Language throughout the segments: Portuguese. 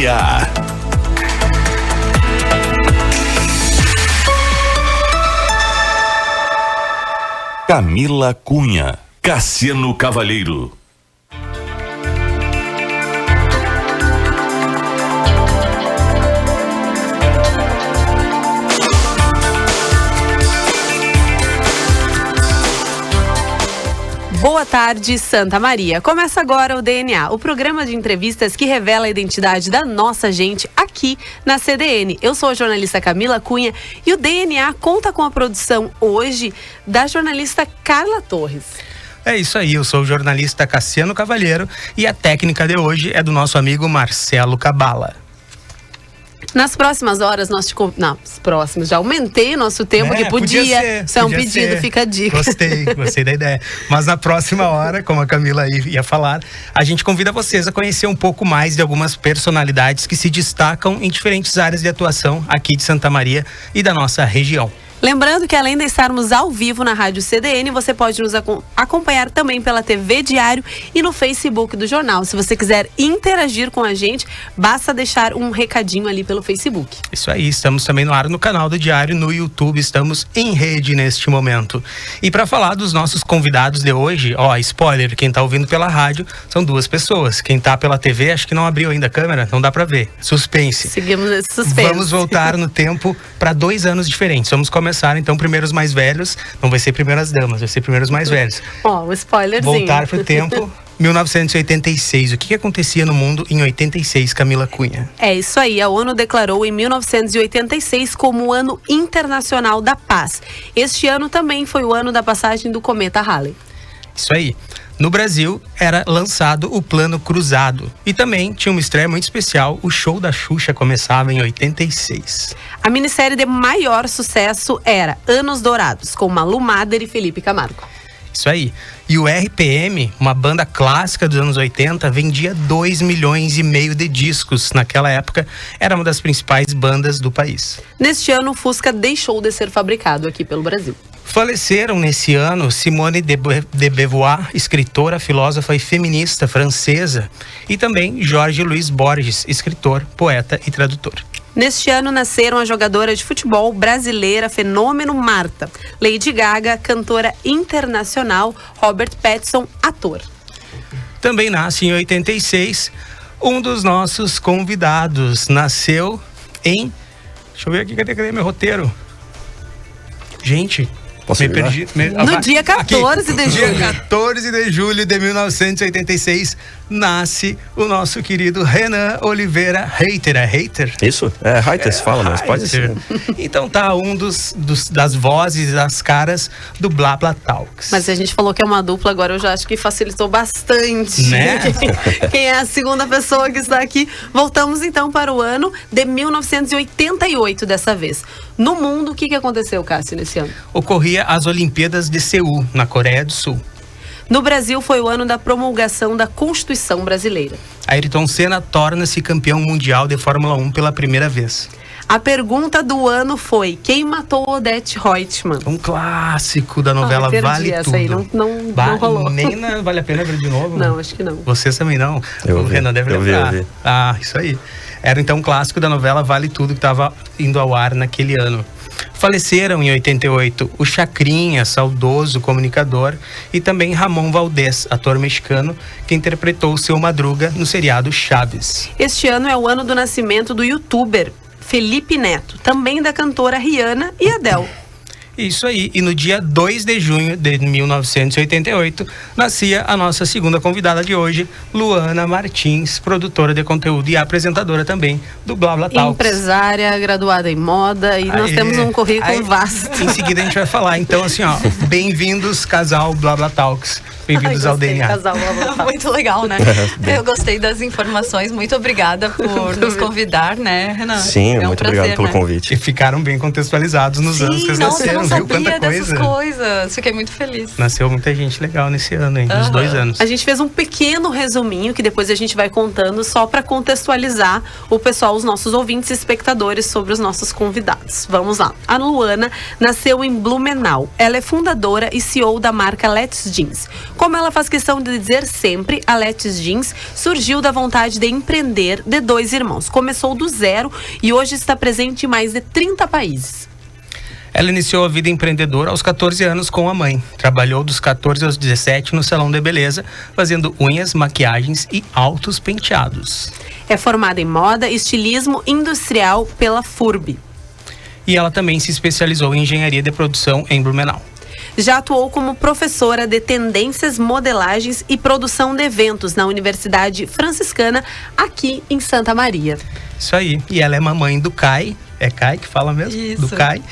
DNA. Camila Cunha, Cassiano Cavalheiro. Boa tarde, Santa Maria. Começa agora o DNA, o programa de entrevistas que revela a identidade da nossa gente aqui na CDN. Eu sou a jornalista Camila Cunha e o DNA conta com a produção hoje da jornalista Carla Torres. É isso aí, eu sou o jornalista Cassiano Cavalheiro e a técnica de hoje é do nosso amigo Marcelo Cabala. Nas próximas horas, já aumentei nosso tempo, porque podia isso é um pedido, ser. Fica a dica. Gostei da ideia. Mas na próxima hora, como a Camila ia falar, a gente convida vocês a conhecer um pouco mais de algumas personalidades que se destacam em diferentes áreas de atuação aqui de Santa Maria e da nossa região. Lembrando que além de estarmos ao vivo na Rádio CDN, você pode nos acompanhar também pela TV Diário e no Facebook do jornal. Se você quiser interagir com a gente, basta deixar um recadinho ali pelo Facebook. Isso aí, estamos também no ar no canal do Diário, no YouTube, estamos em rede neste momento. E para falar dos nossos convidados de hoje, spoiler, quem tá ouvindo pela rádio são duas pessoas. Quem tá pela TV, acho que não abriu ainda a câmera, não dá para ver. Suspense. Seguimos esse suspense. Vamos voltar no tempo para 2 anos diferentes. Vamos começar então primeiro os mais velhos, não vai ser primeiro as damas, vai ser primeiro os mais velhos. Um spoilerzinho. Voltar pro tempo 1986. O que acontecia no mundo em 86, Camila Cunha? É isso aí, a ONU declarou em 1986 como o Ano Internacional da Paz. Este ano também foi o ano da passagem do cometa Halley. Isso aí. No Brasil, era lançado o Plano Cruzado. E também tinha uma estreia muito especial, o show da Xuxa começava em 86. A minissérie de maior sucesso era Anos Dourados, com Malu Mader e Felipe Camargo. Isso aí. E o RPM, uma banda clássica dos anos 80, vendia 2,5 milhões de discos. Naquela época, era uma das principais bandas do país. Neste ano, o Fusca deixou de ser fabricado aqui pelo Brasil. Faleceram nesse ano Simone de Beauvoir, escritora, filósofa e feminista francesa, e também Jorge Luiz Borges, escritor, poeta e tradutor. Neste ano nasceram a jogadora de futebol brasileira fenômeno Marta, Lady Gaga, cantora internacional, Robert Pattinson, ator. Também nasce em 86 um dos nossos convidados. Nasceu em... Deixa eu ver aqui, cadê meu roteiro? Gente... perdi. No dia 14 de julho. Dia 14 de julho de 1986, nasce o nosso querido Renan Oliveira Reiter. É Reiter? Isso, Reiter se fala, mas pode ser. Então tá um das vozes, das caras do Blá Blá Talks. Mas a gente falou que é uma dupla, agora eu já acho que facilitou bastante. Né? Quem é a segunda pessoa que está aqui? Voltamos então para o ano de 1988 dessa vez. No mundo, o que aconteceu, Cássio, nesse ano? Ocorria as Olimpíadas de Seul, na Coreia do Sul. No Brasil, foi o ano da promulgação da Constituição Brasileira. Ayrton Senna torna-se campeão mundial de Fórmula 1 pela primeira vez. A pergunta do ano foi: quem matou Odete Reutemann? Um clássico da novela Vale essa Tudo. Aí, não rolou. Nem Vale a Pena ver de novo? Não, acho que não. Vocês também não? O Renan deve lembrar. Eu vi. Ah, isso aí. Era então um clássico da novela Vale Tudo, que estava indo ao ar naquele ano. Faleceram em 88 o Chacrinha, saudoso comunicador, e também Ramon Valdés, ator mexicano, que interpretou o Seu Madruga no seriado Chaves. Este ano é o ano do nascimento do youtuber Felipe Neto, também da cantora Rihanna e Adele. Isso aí, e no dia 2 de junho de 1988, nascia a nossa segunda convidada de hoje, Luana Martins, produtora de conteúdo e apresentadora também do Blá Blá Talks. Empresária, graduada em moda, e nós temos um currículo vasto. Em seguida a gente vai falar, então assim, bem-vindos, casal Blá Blá Talks. Bem-vindos ao DNA. Casal Blá Blá Talks. Muito legal, né? Eu gostei das informações, muito obrigada por nos convidar, né, Renan? Sim, muito obrigado pelo convite. E ficaram bem contextualizados nos anos que vocês nasceram. não sabia dessas coisas. Fiquei muito feliz. Nasceu muita gente legal nesse ano, hein? Nos 2 anos. A gente fez um pequeno resuminho que depois a gente vai contando só para contextualizar o pessoal, os nossos ouvintes e espectadores sobre os nossos convidados. Vamos lá. A Luana nasceu em Blumenau. Ela é fundadora e CEO da marca Let's Jeans. Como ela faz questão de dizer sempre, a Let's Jeans surgiu da vontade de empreender de 2 irmãos. Começou do zero e hoje está presente em mais de 30 países. Ela iniciou a vida empreendedora aos 14 anos com a mãe. Trabalhou dos 14 aos 17 no salão de beleza, fazendo unhas, maquiagens e altos penteados. É formada em moda e estilismo industrial pela FURB. E ela também se especializou em engenharia de produção em Blumenau. Já atuou como professora de tendências, modelagens e produção de eventos na Universidade Franciscana, aqui em Santa Maria. Isso aí. E ela é mamãe do Kai. É Kai que fala mesmo? Isso. Do Kai.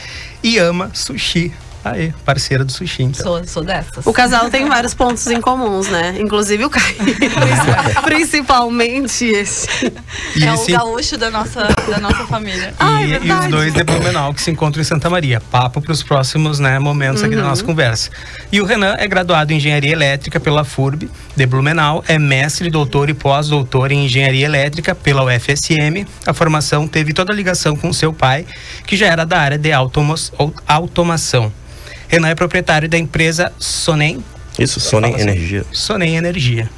E ama sushi. Aí, parceira do sushi, então. Sou dessas. O casal tem vários pontos em comuns, né? Inclusive o Kai. Principalmente esse. E o gaúcho da nossa família. E os 2 de Blumenau que se encontram em Santa Maria. Papo para os próximos, né, momentos aqui da nossa conversa. E o Renan é graduado em Engenharia Elétrica pela FURB de Blumenau. É mestre, doutor e pós-doutor em Engenharia Elétrica pela UFSM. A formação teve toda a ligação com seu pai, que já era da área de automação. Renan é proprietário da empresa Sonem. Isso, Sonem Energia. Sonem Energia.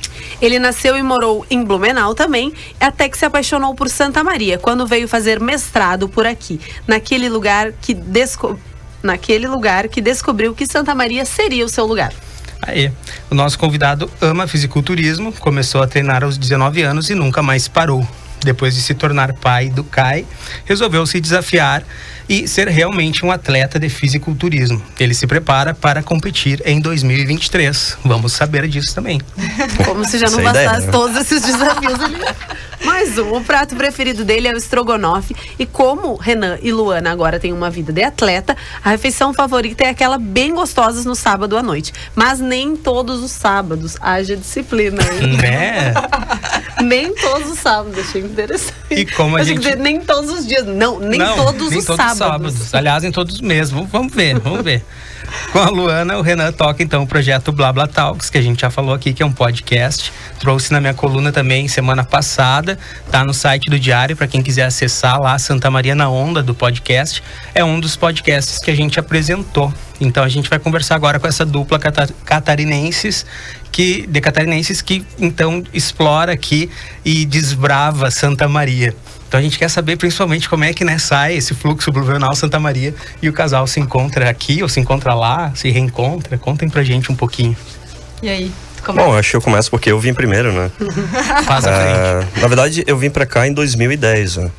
Ele nasceu e morou em Blumenau também, até que se apaixonou por Santa Maria, quando veio fazer mestrado por aqui, naquele lugar que descobriu que Santa Maria seria o seu lugar. Aí, o nosso convidado ama fisiculturismo, começou a treinar aos 19 anos e nunca mais parou. Depois de se tornar pai do Kai, resolveu se desafiar e ser realmente um atleta de fisiculturismo. Ele se prepara para competir em 2023. Vamos saber disso também. Como se já não bastasse todos esses desafios ali. Mais um. O prato preferido dele é o estrogonofe. E como Renan e Luana agora têm uma vida de atleta, a refeição favorita é aquela bem gostosa no sábado à noite. Mas nem todos os sábados. Haja disciplina, hein? Né? Nem todos os sábados. Achei interessante. E como a gente... dizer, nem todos os dias. Não, nem todos os sábados. Aliás, em todos os meses. Vamos ver. Com a Luana, o Renan toca então o projeto Blá Blá Talks, que a gente já falou aqui, que é um podcast. Trouxe na minha coluna também semana passada. Tá no site do Diário, para quem quiser acessar lá, Santa Maria na Onda do podcast. É um dos podcasts que a gente apresentou. Então a gente vai conversar agora com essa dupla catarinenses que então explora aqui e desbrava Santa Maria. Então a gente quer saber principalmente como é que, né, sai esse fluxo Blumenau Santa Maria e o casal se encontra aqui ou se encontra lá, se reencontra. Contem pra gente um pouquinho. E aí? Bom, acho que eu começo porque eu vim primeiro, né? Faz a frente. Na verdade, eu vim pra cá em 2010, né?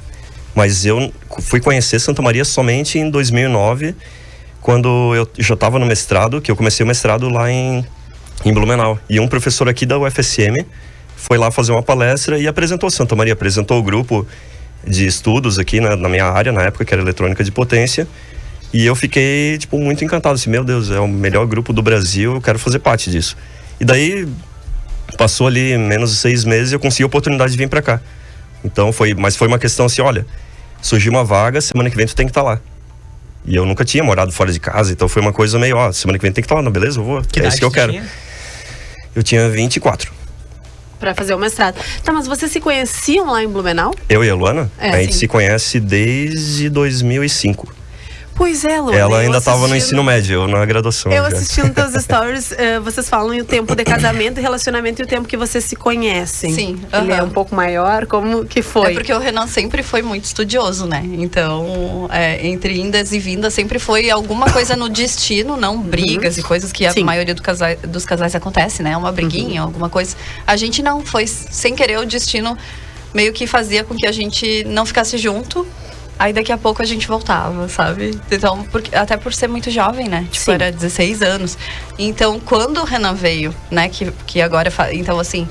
Mas eu fui conhecer Santa Maria somente em 2009, quando eu já estava no mestrado, que eu comecei o mestrado lá em Blumenau. E um professor aqui da UFSM foi lá fazer uma palestra e apresentou Santa Maria, apresentou o grupo de estudos aqui na minha área, na época, que era eletrônica de potência. E eu fiquei, muito encantado, assim, meu Deus, é o melhor grupo do Brasil, eu quero fazer parte disso. E daí, passou ali menos de 6 meses e eu consegui a oportunidade de vir pra cá. Então, foi uma questão assim, olha, surgiu uma vaga, semana que vem tu tem que estar lá. E eu nunca tinha morado fora de casa, então foi uma coisa meio, semana que vem tem que estar lá, não, beleza, eu vou, é isso que eu quero. Tinha? Eu tinha 24. Pra fazer o mestrado. Tá, mas vocês se conheciam lá em Blumenau? Eu e a Luana? A gente sim. se conhece desde 2005. Pois é, Luana. Ela ainda estava no ensino médio, eu na graduação. Eu já. assistindo teus stories, vocês falam o tempo de casamento e relacionamento e o tempo que vocês se conhecem. Sim. Ele é um pouco maior, como que foi? É porque o Renan sempre foi muito estudioso, né? Então, entre indas e vindas, sempre foi alguma coisa no destino, não brigas e coisas que a maioria dos casais acontece, né? Uma briguinha, alguma coisa. A gente não, foi sem querer o destino meio que fazia com que a gente não ficasse junto. Aí daqui a pouco a gente voltava, sabe? Então, até por ser muito jovem, né? Tipo, era 16 anos. Então, quando o Renan veio, né? Que agora... Então, assim...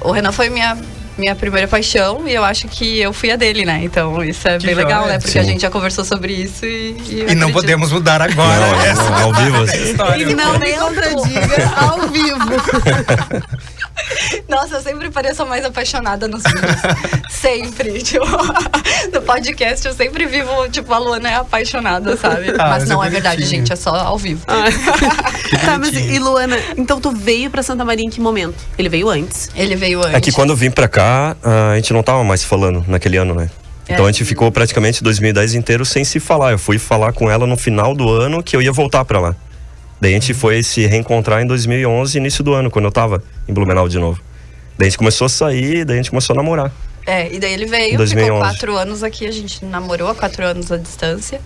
o Renan foi minha primeira paixão e eu acho que eu fui a dele, né? Então, isso é bem legal, né? Porque a gente já conversou sobre isso e não podemos mudar agora. Não, ao vivo. E não me contradiga ao vivo. Nossa, eu sempre pareço a mais apaixonada nos vídeos. Sempre. Tipo, no podcast eu sempre vivo, tipo, a Luana é apaixonada, sabe? Mas não é verdade, gente, é só ao vivo. Tá, mas e Luana, então tu veio pra Santa Maria em que momento? Ele veio antes? Ele veio antes. É que quando eu vim pra cá, a gente não tava mais falando naquele ano, né? Então a gente ficou praticamente 2010 inteiro sem se falar. Eu fui falar com ela no final do ano que eu ia voltar pra lá. Daí a gente foi se reencontrar em 2011, início do ano, quando eu tava em Blumenau de novo. Daí a gente começou a sair, daí a gente começou a namorar. E daí ele veio, 2011. ficou 4 anos aqui, a gente namorou há 4 anos à distância.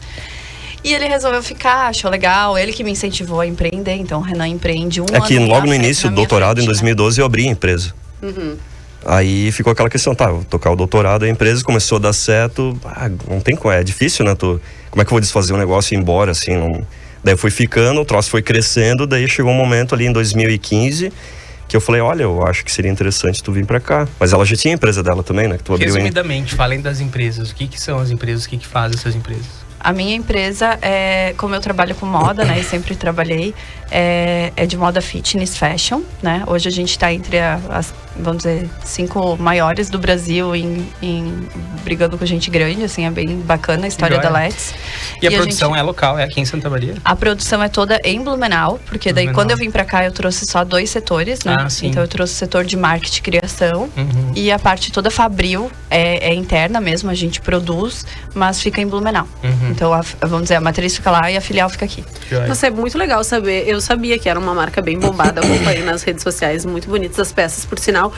E ele resolveu ficar, achou legal, ele que me incentivou a empreender, então o Renan empreende um ano. É que logo no início do doutorado, em 2012, eu abri a empresa. Aí ficou aquela questão, tá, vou tocar o doutorado, a empresa começou a dar certo, não tem como, é difícil, né? Como é que eu vou desfazer um negócio e ir embora, assim, não... Daí eu fui ficando, o troço foi crescendo, daí chegou um momento ali em 2015 que eu falei, olha, eu acho que seria interessante tu vir pra cá. Mas ela já tinha a empresa dela também, né? Que tu abriu. Resumidamente, falem das empresas. O que são as empresas? O que fazem essas empresas? A minha empresa, como eu trabalho com moda, né, e sempre trabalhei, é de moda fitness fashion, né? Hoje a gente está entre as, vamos dizer, 5 maiores do Brasil brigando com gente grande, assim, é bem bacana a história da Let's. E a produção é local, é aqui em Santa Maria? A produção é toda em Blumenau, porque daí quando eu vim pra cá eu trouxe só 2 setores, né? Então eu trouxe o setor de marketing e criação e a parte toda fabril é interna mesmo, a gente produz, mas fica em Blumenau. Então, vamos dizer, a matriz fica lá e a filial fica aqui. Nossa, é muito legal saber. Eu sabia que era uma marca bem bombada, acompanhei nas redes sociais, muito bonitas as peças, por sinal.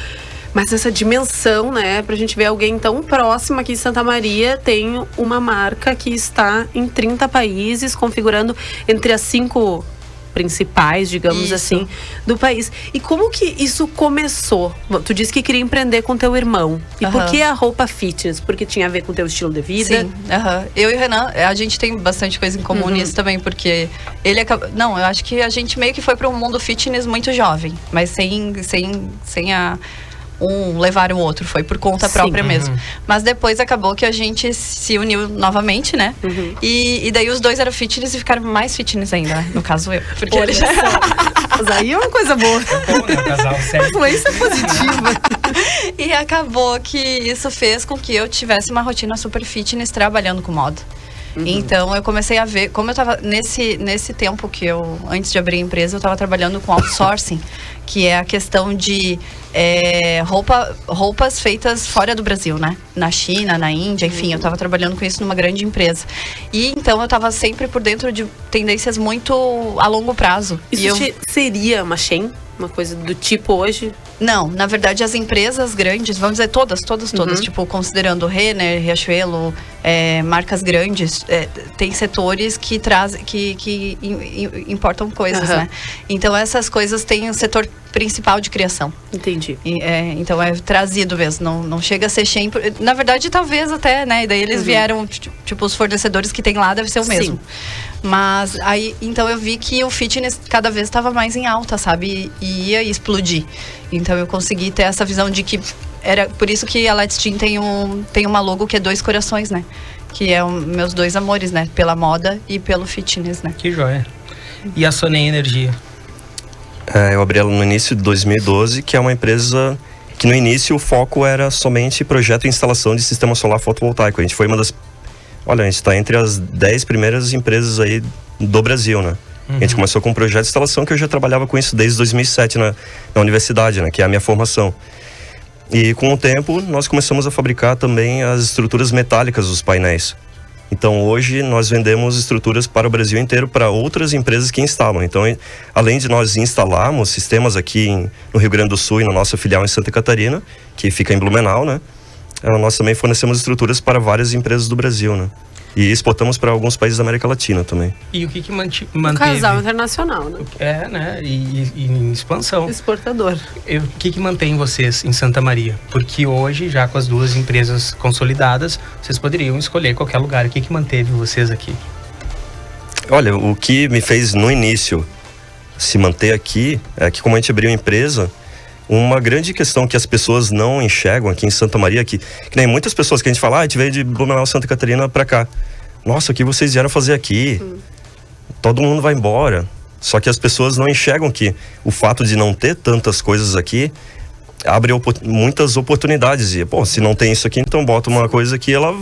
Mas essa dimensão, né, pra gente ver alguém tão próximo aqui em Santa Maria, tem uma marca que está em 30 países, configurando entre as 5 principais, digamos assim, do país. E como que isso começou? Tu disse que queria empreender com teu irmão. E por que a roupa fitness? Porque tinha a ver com teu estilo de vida? Sim, eu e o Renan, a gente tem bastante coisa em comum nisso também, porque ele acaba... Não, eu acho que a gente meio que foi para um mundo fitness muito jovem, mas sem levar o outro, foi por conta própria mesmo. Mas depois acabou que a gente se uniu novamente, né? E daí os dois eram fitness e ficaram mais fitness ainda, no caso eu. Porque ele já... Mas aí é uma coisa boa. É bom, né? O casal sério. Influência positiva. E acabou que isso fez com que eu tivesse uma rotina super fitness trabalhando com moda. Então eu comecei a ver, como eu tava nesse tempo que eu, antes de abrir a empresa, eu tava trabalhando com outsourcing, que é a questão de roupas feitas fora do Brasil, né? Na China, na Índia, enfim, eu tava trabalhando com isso numa grande empresa. E então eu tava sempre por dentro de tendências muito a longo prazo. Isso seria uma Shein? Uma coisa do tipo hoje? Não, na verdade as empresas grandes, vamos dizer todas, tipo, considerando Renner, Riachuelo, marcas grandes, tem setores que importam coisas, né? Então essas coisas têm um setor principal de criação. Entendi. Então é trazido mesmo, não chega a ser Shein. Na verdade, talvez até, né? E daí eles vieram, tipo, os fornecedores que tem lá deve ser o mesmo. Sim. Mas aí, então eu vi que o fitness cada vez estava mais em alta, sabe? E ia explodir. Então eu consegui ter essa visão de que era por isso que a Let's Team tem uma logo que é 2 corações, né? Que é meus 2 amores, né? Pela moda e pelo fitness, né? Que joia. E a Sonnen Energia? Eu abri ela no início de 2012, que é uma empresa que no início o foco era somente projeto e instalação de sistema solar fotovoltaico. A gente foi uma das... Olha, a gente está entre as 10 primeiras empresas aí do Brasil, né? A gente começou com um projeto de instalação que eu já trabalhava com isso desde 2007 na universidade, né? Que é a minha formação. E com o tempo nós começamos a fabricar também as estruturas metálicas dos painéis. Então hoje nós vendemos estruturas para o Brasil inteiro para outras empresas que instalam. Então, além de nós instalarmos sistemas aqui no Rio Grande do Sul e na nossa filial em Santa Catarina, que fica em Blumenau, né? Nós também fornecemos estruturas para várias empresas do Brasil, né? E exportamos para alguns países da América Latina também. E o que manteve? Um casal internacional, né? Né? E em expansão. Exportador. O que mantém vocês em Santa Maria? Porque hoje, já com as 2 empresas consolidadas, vocês poderiam escolher qualquer lugar. O que manteve vocês aqui? Olha, o que me fez no início se manter aqui é que, como a gente abriu a empresa, uma grande questão que as pessoas não enxergam aqui em Santa Maria, que nem muitas pessoas que a gente fala, a gente veio de Blumenau, Santa Catarina pra cá. Nossa, o que vocês vieram fazer aqui? Todo mundo vai embora. Só que as pessoas não enxergam que o fato de não ter tantas coisas aqui abre muitas oportunidades. E, pô, se não tem isso aqui, então bota uma coisa que ela...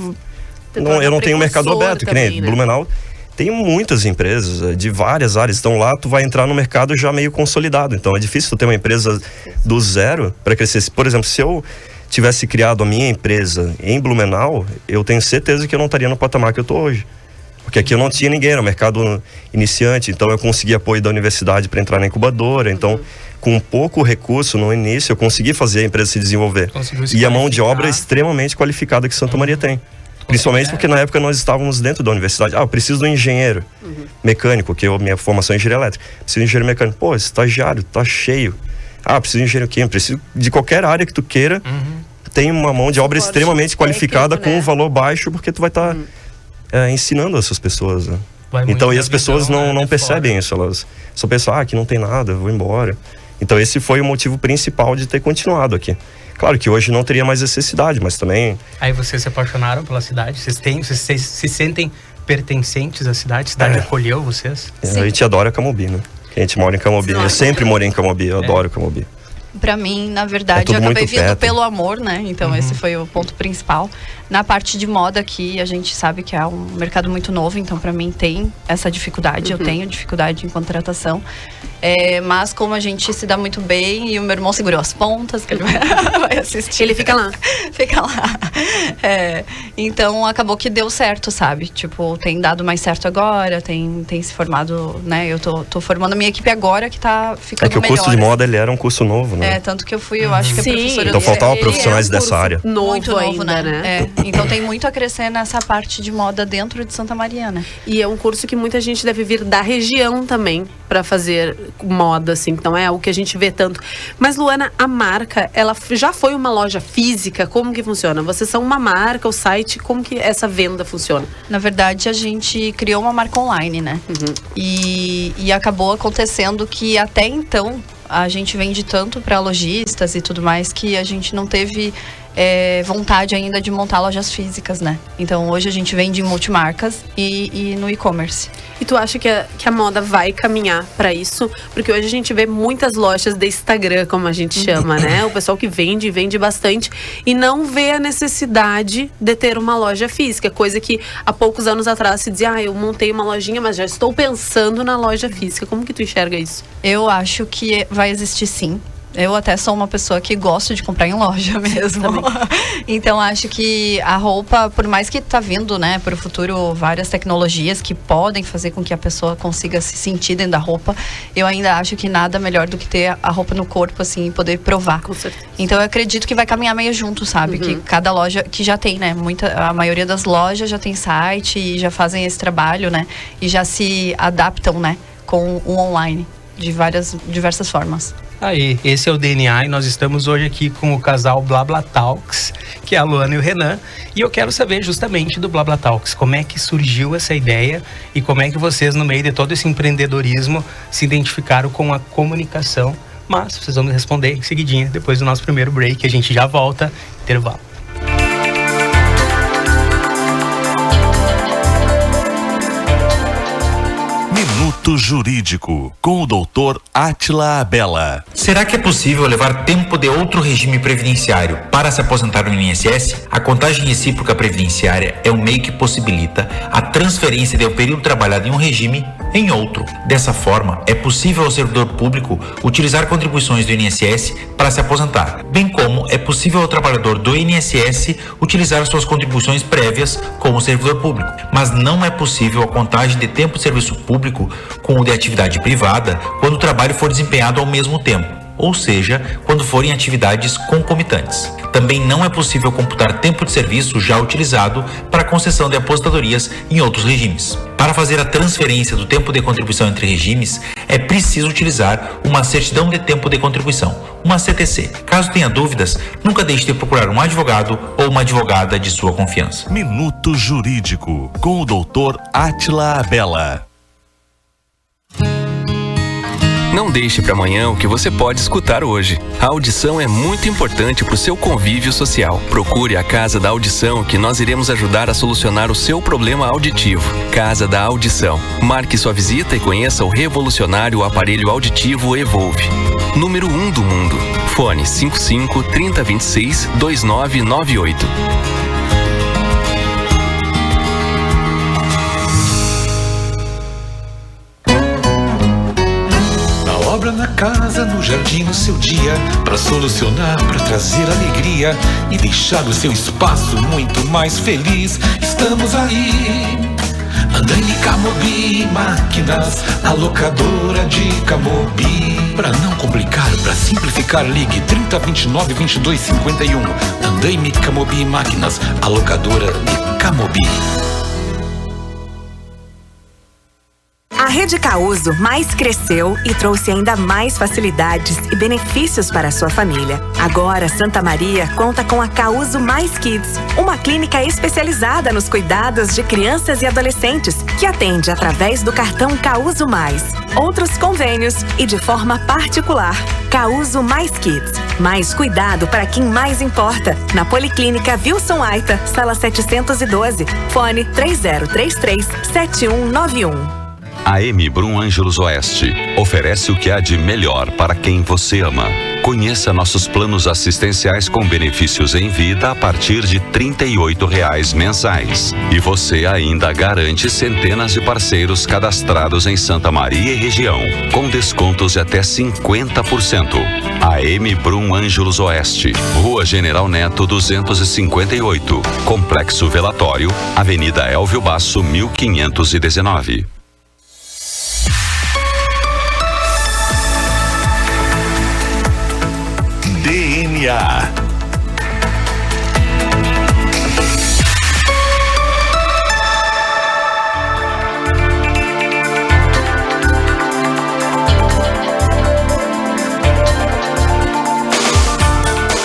eu não tenho mercado aberto, que nem Blumenau. Tem muitas empresas de várias áreas. Então lá tu vai entrar no mercado já meio consolidado. Então é difícil tu ter uma empresa do zero para crescer. Por exemplo, se eu tivesse criado a minha empresa em Blumenau, eu tenho certeza que eu não estaria no patamar que eu tô hoje. Porque aqui eu não tinha ninguém, era um mercado iniciante. Então eu consegui apoio da universidade para entrar na incubadora. Então, com pouco recurso no início, eu consegui fazer a empresa se desenvolver. E a mão de obra é extremamente qualificada que Santa Maria tem. Principalmente porque na época nós estávamos dentro da universidade. Eu preciso do engenheiro mecânico, que minha formação é engenharia elétrica. Preciso de engenheiro mecânico. Pô, estagiário, tá cheio. Preciso de engenheiro químico. Preciso de qualquer área que tu queira. Tem uma mão de obra extremamente qualificada, né? Com um valor baixo, porque tu vai estar ensinando essas pessoas. Né? Então, e as pessoas não percebem isso. Elas só pensam, aqui não tem nada, eu vou embora. Então, esse foi o motivo principal de ter continuado aqui. Claro que hoje não teria mais necessidade, mas também... Aí vocês se apaixonaram pela cidade? Vocês se sentem pertencentes à cidade? A cidade acolheu vocês? A gente adora Camobi, né? A gente mora em Camobi. Eu sempre morei em Camobi, eu adoro Camobi. Pra mim, na verdade, eu acabei vindo pelo amor, né? Então esse foi o ponto principal. Na parte de moda aqui, a gente sabe que é um mercado muito novo, então pra mim tem essa dificuldade, eu tenho dificuldade em contratação. Mas como a gente se dá muito bem e o meu irmão segurou as pontas, que ele vai assistir. Ele fica lá. Fica lá. Então acabou que deu certo, sabe? Tipo, tem dado mais certo agora, tem se formado, né? Eu tô formando a minha equipe agora que tá ficando melhor. É que o curso de moda, ele era um curso novo, né? Tanto que eu fui, eu acho que a professora... Então faltavam profissionais dessa área. Muito novo, ainda, né? Então tem muito a crescer nessa parte de moda dentro de Santa Maria, né? E é um curso que muita gente deve vir da região também para fazer moda, assim. Então é o que a gente vê tanto. Mas, Luana, a marca, ela já foi uma loja física? Como que funciona? Vocês são uma marca, o site, como que essa venda funciona? Na verdade, a gente criou uma marca online, né? E acabou acontecendo que até então a gente vende tanto para lojistas e tudo mais que a gente não teve vontade ainda de montar lojas físicas, né? Então hoje a gente vende em multimarcas e no e-commerce. E tu acha que a moda vai caminhar para isso? Porque hoje a gente vê muitas lojas de Instagram, como a gente chama, né? O pessoal que vende bastante e não vê a necessidade de ter uma loja física, coisa que há poucos anos atrás se dizia, eu montei uma lojinha, mas já estou pensando na loja física. Como que tu enxerga isso? Eu acho que vai existir sim. Eu até sou uma pessoa que gosto de comprar em loja mesmo. Então acho que a roupa, por mais que tá vindo, né, para o futuro várias tecnologias que podem fazer com que a pessoa consiga se sentir dentro da roupa, eu ainda acho que nada melhor do que ter a roupa no corpo, assim, e poder provar. Com certeza. Então eu acredito que vai caminhar meio junto, sabe? Que cada loja, que já tem, né, a maioria das lojas já tem site e já fazem esse trabalho, né? E já se adaptam, né, com o online de diversas formas. Aí, esse é o DNA e nós estamos hoje aqui com o casal BlaBlaTalks, que é a Luana e o Renan. E eu quero saber justamente do BlaBlaTalks, como é que surgiu essa ideia e como é que vocês, no meio de todo esse empreendedorismo, se identificaram com a comunicação. Mas vocês vão me responder em seguidinha, depois do nosso primeiro break, a gente já volta, intervalo. Minuto Jurídico, com o doutor Átila Abela. Será que é possível levar tempo de outro regime previdenciário para se aposentar no INSS? A contagem recíproca previdenciária é um meio que possibilita a transferência do período trabalhado em um regime em outro. Dessa forma, é possível ao servidor público utilizar contribuições do INSS para se aposentar, bem como é possível ao trabalhador do INSS utilizar suas contribuições prévias como servidor público. Mas não é possível a contagem de tempo de serviço público com o de atividade privada quando o trabalho for desempenhado ao mesmo tempo, ou seja, quando forem atividades concomitantes. Também não é possível computar tempo de serviço já utilizado para concessão de aposentadorias em outros regimes. Para fazer a transferência do tempo de contribuição entre regimes, é preciso utilizar uma certidão de tempo de contribuição, uma CTC. Caso tenha dúvidas, nunca deixe de procurar um advogado ou uma advogada de sua confiança. Minuto Jurídico, com o doutor Átila Abela. Não deixe para amanhã o que você pode escutar hoje. A audição é muito importante para o seu convívio social. Procure a Casa da Audição, que nós iremos ajudar a solucionar o seu problema auditivo. Casa da Audição. Marque sua visita e conheça o revolucionário aparelho auditivo Evolve. Número 1 do mundo. Fone 55 3026 2998. Na casa, no jardim, no seu dia, para solucionar, para trazer alegria e deixar o seu espaço muito mais feliz. Estamos aí. Andaime Camobi Máquinas, a locadora de Camobi. Para não complicar, para simplificar, ligue 3029 2251. Andaime Camobi Máquinas, a locadora de Camobi. A Rede Causo mais cresceu e trouxe ainda mais facilidades e benefícios para a sua família. Agora, Santa Maria conta com a Causo Mais Kids, uma clínica especializada nos cuidados de crianças e adolescentes, que atende através do cartão Causo Mais, outros convênios e de forma particular. Causo Mais Kids, mais cuidado para quem mais importa. Na Policlínica Wilson Aita, sala 712, fone 3033-7191. A M Brum Ângelos Oeste oferece o que há de melhor para quem você ama. Conheça nossos planos assistenciais com benefícios em vida a partir de R$ 38,00 mensais. E você ainda garante centenas de parceiros cadastrados em Santa Maria e região, com descontos de até 50%. A M Brum Ângelos Oeste, Rua General Neto 258, Complexo Velatório, Avenida Elvio Basso 1519. DNA.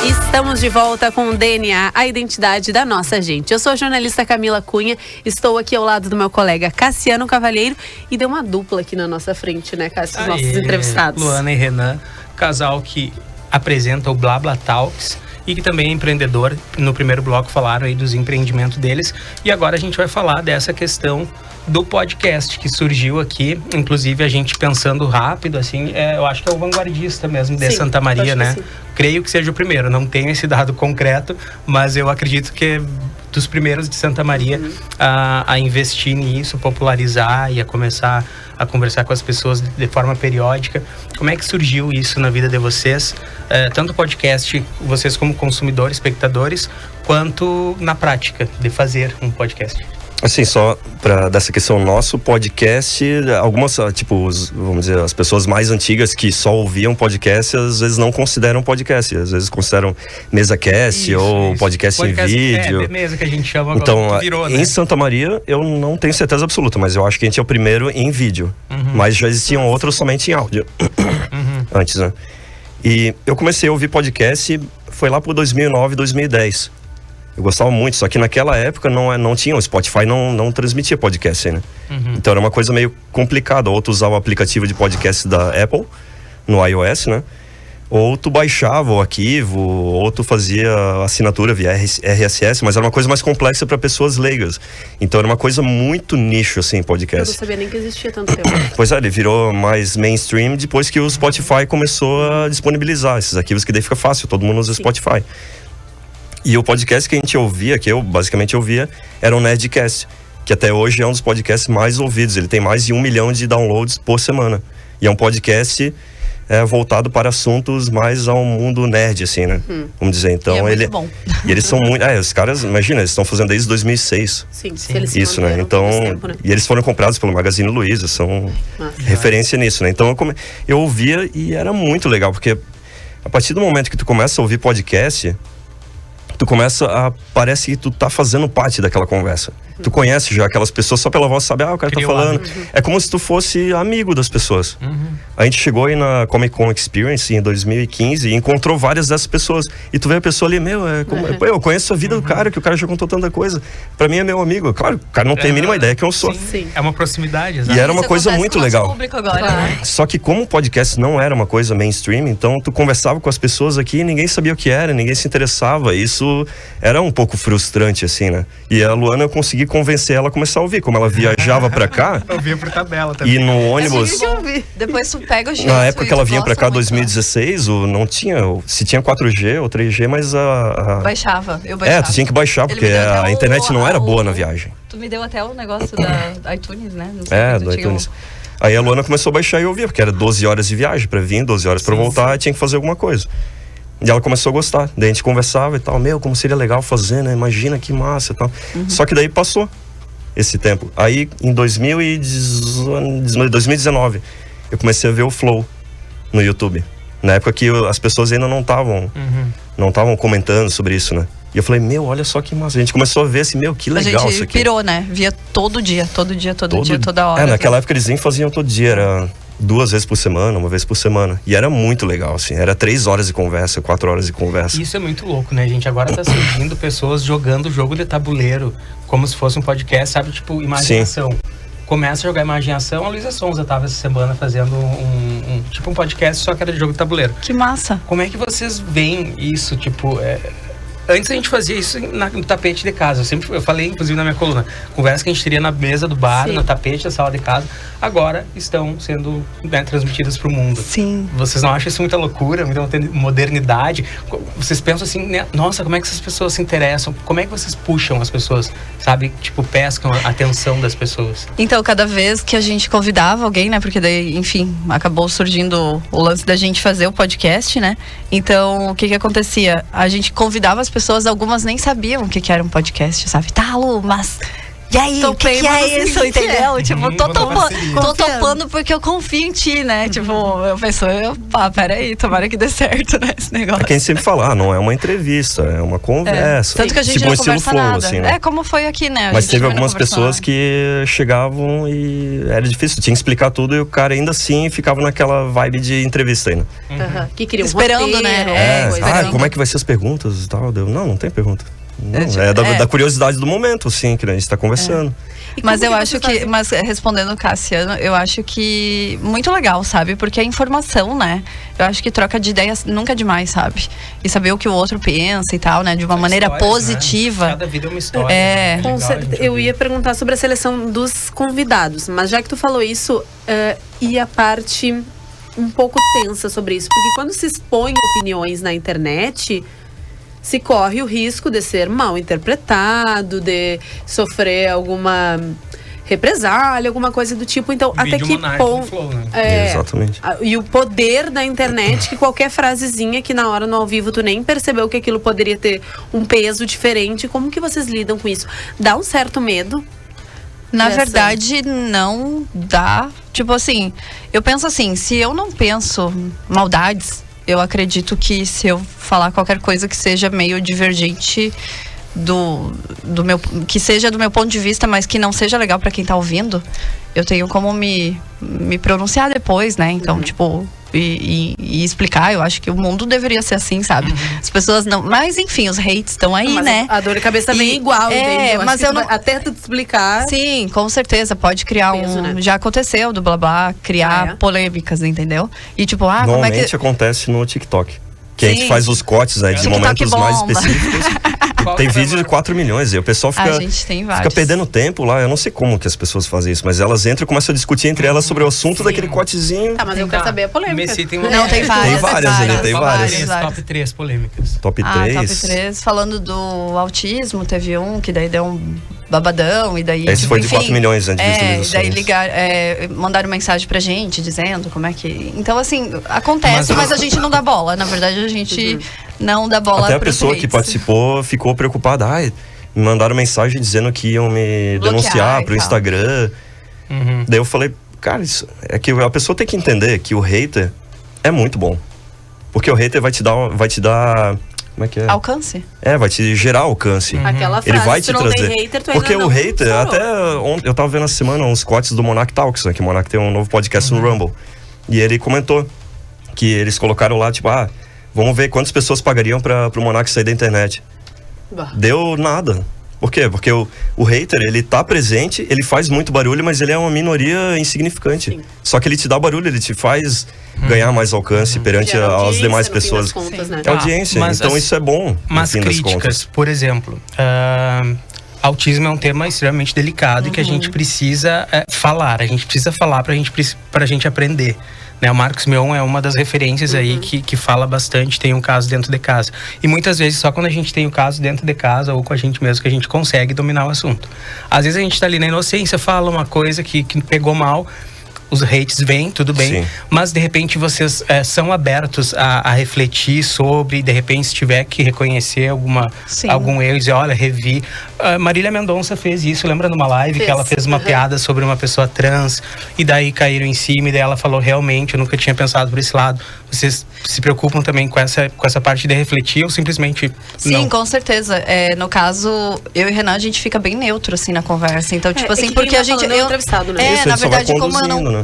Estamos de volta com o DNA, a identidade da nossa gente. Eu sou a jornalista Camila Cunha, estou aqui ao lado do meu colega Cassiano Cavalheiro e deu uma dupla aqui na nossa frente, né, Cassiano? Nossos entrevistados. Luana e Renan, casal que apresenta o Blá Blá Talks e que também é empreendedor. No primeiro bloco falaram aí dos empreendimentos deles e agora a gente vai falar dessa questão do podcast que surgiu aqui, inclusive a gente pensando rápido, assim, eu acho que é o vanguardista mesmo de Santa Maria, né? Creio que seja o primeiro, não tenho esse dado concreto, mas eu acredito que é dos primeiros de Santa Maria a investir nisso, popularizar e a começar a conversar com as pessoas de forma periódica. Como é que surgiu isso na vida de vocês? Tanto o podcast, vocês como consumidores, espectadores, quanto na prática de fazer um podcast. Assim, só para dessa questão, nosso podcast, algumas, tipo, vamos dizer, as pessoas mais antigas que só ouviam podcast, às vezes não consideram podcast, às vezes consideram mesa-cast ou podcast em vídeo. É mesa que a gente chama, então, agora virou, né? Em Santa Maria, eu não tenho certeza absoluta, mas eu acho que a gente é o primeiro em vídeo. Mas já existiam outros somente em áudio. Antes, né? E eu comecei a ouvir podcast, foi lá por 2009, 2010. Eu gostava muito, só que naquela época não tinha, o Spotify não transmitia podcast, né? Então era uma coisa meio complicada. Ou tu usava o aplicativo de podcast da Apple, no iOS, né? Ou tu baixava o arquivo, ou tu fazia assinatura via RSS, mas era uma coisa mais complexa para pessoas leigas. Então era uma coisa muito nicho, assim, podcast. Eu não sabia nem que existia tanto tempo. Pois é, ele virou mais mainstream depois que o Spotify começou a disponibilizar esses arquivos, que daí fica fácil, todo mundo usa Spotify. E o podcast que a gente ouvia, que eu basicamente ouvia, era o Nerdcast, que até hoje é um dos podcasts mais ouvidos. Ele tem mais de 1 milhão de downloads por semana. E é um podcast voltado para assuntos mais ao mundo nerd, assim, né? Vamos dizer. Então, muito bom. E eles são muito... os caras, imagina, eles estão fazendo desde 2006. Sim. Eles isso, né? Então, tempo, né? E eles foram comprados pelo Magazine Luiza, são referência nisso, né? Então, eu ouvia e era muito legal, porque a partir do momento que tu começa a ouvir podcast, tu começa parece que tu tá fazendo parte daquela conversa. Tu conhece já aquelas pessoas só pela voz, sabe? O cara tá falando. É como se tu fosse amigo das pessoas. A gente chegou aí na Comic Con Experience em 2015 e encontrou várias dessas pessoas. E tu vê a pessoa ali, pô, eu conheço a vida do cara, que o cara já contou tanta coisa. Pra mim é meu amigo. Claro, o cara não tem a mínima ideia que eu sou. Sim. É uma proximidade, exatamente. E era uma coisa muito legal. Público agora, né? Só que como o podcast não era uma coisa mainstream, então tu conversava com as pessoas aqui e ninguém sabia o que era, ninguém se interessava. Isso era um pouco frustrante, assim, né? E a Luana, eu consegui convencer ela a começar a ouvir. Como ela viajava pra cá... Eu via por tabela também. E no ônibus... Depois tu pega o jeito. Na época que ela vinha pra cá, 2016, não tinha... Se tinha 4G ou 3G, mas Baixava, eu baixava. Tu tinha que baixar, porque a internet não era boa na viagem. Tu me deu até o negócio da iTunes, né? Não sei do iTunes. Aí a Luana começou a baixar e ouvir, porque era 12 horas de viagem pra vir, 12 horas pra voltar, e tinha que fazer alguma coisa. E ela começou a gostar. Daí a gente conversava e tal, como seria legal fazer, né? Imagina que massa e tal. Só que daí passou esse tempo. Aí em 2019, eu comecei a ver o Flow no YouTube. Na época que as pessoas ainda não estavam comentando sobre isso, né? E eu falei, olha só que massa. A gente começou a ver assim, que legal isso aqui. Pirou, né? Via todo dia, toda hora. Naquela época eles nem faziam todo dia, era 2 vezes por semana, 1 vez por semana. E era muito legal, assim. Era 3 horas de conversa, 4 horas de conversa. Isso é muito louco, né, gente? Agora tá surgindo pessoas jogando jogo de tabuleiro, como se fosse um podcast, sabe? Tipo, imaginação. Sim. Começa a jogar imaginação. A Luísa Sonza tava essa semana fazendo um podcast, só que era de jogo de tabuleiro. Que massa! Como é que vocês veem isso, tipo... Antes a gente fazia isso no tapete de casa. Eu falei, inclusive, na minha coluna. Conversa que a gente teria na mesa do bar, no tapete da sala de casa. Agora estão sendo transmitidas para o mundo. Sim. Vocês não acham isso muita loucura, muita modernidade? Vocês pensam assim, né? Nossa, como é que essas pessoas se interessam? Como é que vocês puxam as pessoas, sabe? Tipo, pescam a atenção das pessoas? Então, cada vez que a gente convidava alguém, né? Porque daí, enfim, acabou surgindo o lance da gente fazer o podcast, né? Então, o que acontecia? A gente convidava as pessoas, algumas nem sabiam o que era um podcast, sabe? Tá, Lu, mas... E aí, o que é isso, entendeu? Tipo, tô topando porque eu confio em ti, né? Tipo, eu penso, peraí, tomara que dê certo, né, esse negócio. É que a gente sempre fala, não é uma entrevista, é uma conversa. Tanto que a gente tipo, não conversa flow, nada. assim, né? Como foi aqui, né? Mas teve algumas pessoas que chegavam e era difícil, tinha que explicar tudo e o cara ainda assim ficava naquela vibe de entrevista ainda. Que queria esperando, roteiro, né? Como é que vai ser as perguntas e tal? Não tem pergunta. Da curiosidade do momento, assim, que a gente tá conversando. Mas eu acho que, respondendo o Cassiano, eu acho que muito legal, sabe? Porque a informação, né? Eu acho que troca de ideias nunca é demais, sabe? E saber o que o outro pensa e tal, né? De uma maneira positiva. Né? Cada vida é uma história. Eu ia perguntar sobre a seleção dos convidados, mas já que tu falou isso, e a parte um pouco tensa sobre isso, porque quando se expõe opiniões na internet, se corre o risco de ser mal interpretado, de sofrer alguma represália, alguma coisa do tipo. Então, até que ponto... Exatamente. E o poder da internet, que qualquer frasezinha que na hora no ao vivo tu nem percebeu que aquilo poderia ter um peso diferente. Como que vocês lidam com isso? Dá um certo medo? Na verdade, não dá. Tipo assim, eu penso assim, se eu não penso maldades, eu acredito que se eu falar qualquer coisa que seja meio divergente do meu, que seja do meu ponto de vista, mas que não seja legal para quem tá ouvindo, eu tenho como me pronunciar depois, né? Então, tipo, e explicar. Eu acho que o mundo deveria ser assim, sabe? As pessoas não... Mas, enfim, os hates estão aí, mas né? A dor de cabeça também é igual, entendeu? Mas eu não... Até tu te explicar... Sim, com certeza. Pode criar peso, né? Já aconteceu do blá blá, criar polêmicas, entendeu? E tipo, normalmente como é que... acontece no TikTok. Que a gente faz os cortes, né, de momentos mais específicos. Tem vídeo de 4 milhões e o pessoal fica perdendo tempo lá. Eu não sei como que as pessoas fazem isso, mas elas entram e começam a discutir entre elas sobre o assunto daquele cortezinho. Tá, mas eu quero saber a polêmica. Não, tem várias. Tem várias. Top 3 polêmicas. Top 3. Top 3. Falando do autismo, teve um que daí deu um babadão e daí... Esse foi de 4 milhões de visualizações. Daí mandaram mensagem pra gente dizendo como é que... Então, assim, acontece, mas a gente não dá bola. Na verdade, a gente não dá bola. Até a pessoa que participou ficou preocupada. Me mandaram mensagem dizendo que iam me denunciar pro Instagram. Daí eu falei, cara, isso é que a pessoa tem que entender que o hater é muito bom. Porque o hater vai te dar Como é que é? Alcance? Vai te gerar alcance. Aquela frase, ele vai te trazer. Hater, porque o hater, até ontem, eu tava vendo essa semana uns cortes do Monark Talks, né? Que o Monark tem um novo podcast no Rumble. E ele comentou que eles colocaram lá, tipo, vamos ver quantas pessoas pagariam pro Monark sair da internet. Deu nada. Por quê? Porque o hater, ele tá presente, ele faz muito barulho, mas ele é uma minoria insignificante. Sim. Só que ele te dá barulho, ele te faz ganhar mais alcance perante as demais pessoas. Contas, né? É audiência, então isso é bom. Mas críticas, por exemplo, autismo é um tema extremamente delicado e que a gente precisa falar. A gente precisa falar pra gente aprender. O Marcos Mion é uma das referências aí que fala bastante, tem um caso dentro de casa. E muitas vezes só quando a gente tem o caso dentro de casa ou com a gente mesmo que a gente consegue dominar o assunto. Às vezes a gente tá ali na inocência, fala uma coisa que pegou mal, os hates vêm, tudo bem, mas de repente vocês são abertos a refletir sobre, de repente se tiver que reconhecer algum erro, dizer, olha, revi. Marília Mendonça fez isso, lembra numa live que ela fez uma piada sobre uma pessoa trans e daí caíram em cima e daí ela falou, realmente, eu nunca tinha pensado por esse lado. Vocês se preocupam também com essa parte de refletir ou simplesmente Sim, com certeza. No caso, eu e Renan, a gente fica bem neutro, assim, na conversa. Então, tipo assim, porque a gente... entrevistado, né? Isso, na verdade, como eu não... Né?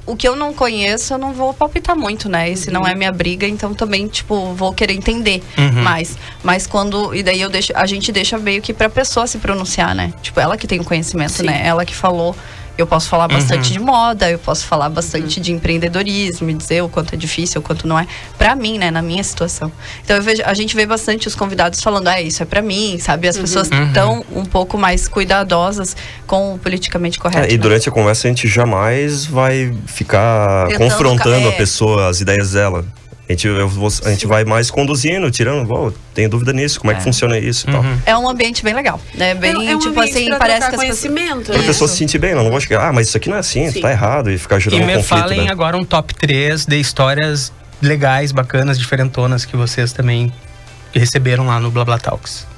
O que eu não conheço, eu não vou palpitar muito, né? E se não é minha briga, então também, tipo, vou querer entender mais. Mas quando... E daí a gente deixa meio que pra pessoa se pronunciar, né? Tipo, ela que tem o conhecimento, né? Ela que falou... Eu posso falar bastante de moda, eu posso falar bastante de empreendedorismo e dizer o quanto é difícil, o quanto não é. Pra mim, né? Na minha situação. Então, a gente vê bastante os convidados falando, isso é pra mim, sabe? As pessoas estão um pouco mais cuidadosas com o politicamente correto. E durante a conversa, a gente jamais vai ficar confrontando a pessoa, as ideias dela. A gente vai mais conduzindo, tirando, tenho dúvida nisso, como é que funciona isso e tal. É um ambiente bem legal, né? Bem, tipo assim, parece que as pessoas... Pra pessoa se sentir bem, não vou chegar, mas isso aqui não é assim, tá errado, e ficar gerando conflito. E me falem agora um top 3 de histórias legais, bacanas, diferentonas que vocês também receberam lá no Blá Blá Talks.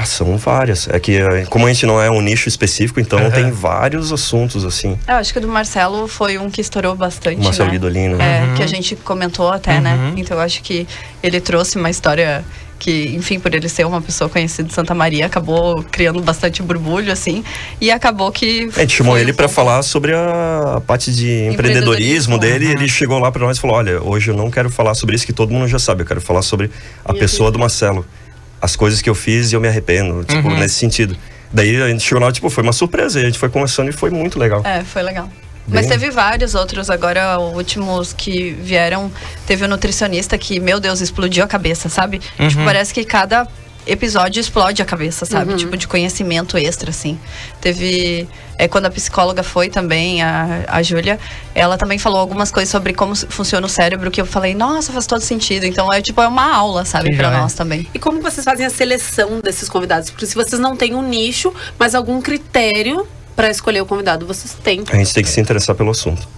São várias. É que, como a gente não é um nicho específico, então tem vários assuntos, assim. Eu acho que o do Marcelo foi um que estourou bastante, o Marcelo Guidolino. Que a gente comentou até, né? Então eu acho que ele trouxe uma história que, enfim, por ele ser uma pessoa conhecida de Santa Maria, acabou criando bastante burbulho, assim. E acabou que... A gente chamou ele pra falar sobre a parte de empreendedorismo dele. E ele chegou lá pra nós e falou, olha, hoje eu não quero falar sobre isso que todo mundo já sabe. Eu quero falar sobre a pessoa do Marcelo. As coisas que eu fiz e eu me arrependo, tipo, nesse sentido. Daí a gente chegou lá, tipo, foi uma surpresa. E a gente foi conversando e foi muito legal. Foi legal. Mas teve vários outros, agora últimos que vieram. Teve um nutricionista que, meu Deus, explodiu a cabeça, sabe? Tipo, parece que cada episódio explode a cabeça, sabe? Tipo, de conhecimento extra, assim. Teve... quando a psicóloga foi também, a Júlia, ela também falou algumas coisas sobre como funciona o cérebro, que eu falei, nossa, faz todo sentido. Então, é uma aula, sabe? Pra nós também. E como vocês fazem a seleção desses convidados? Porque se vocês não têm um nicho, mas algum critério pra escolher o convidado, vocês têm. A gente tem que se interessar pelo assunto.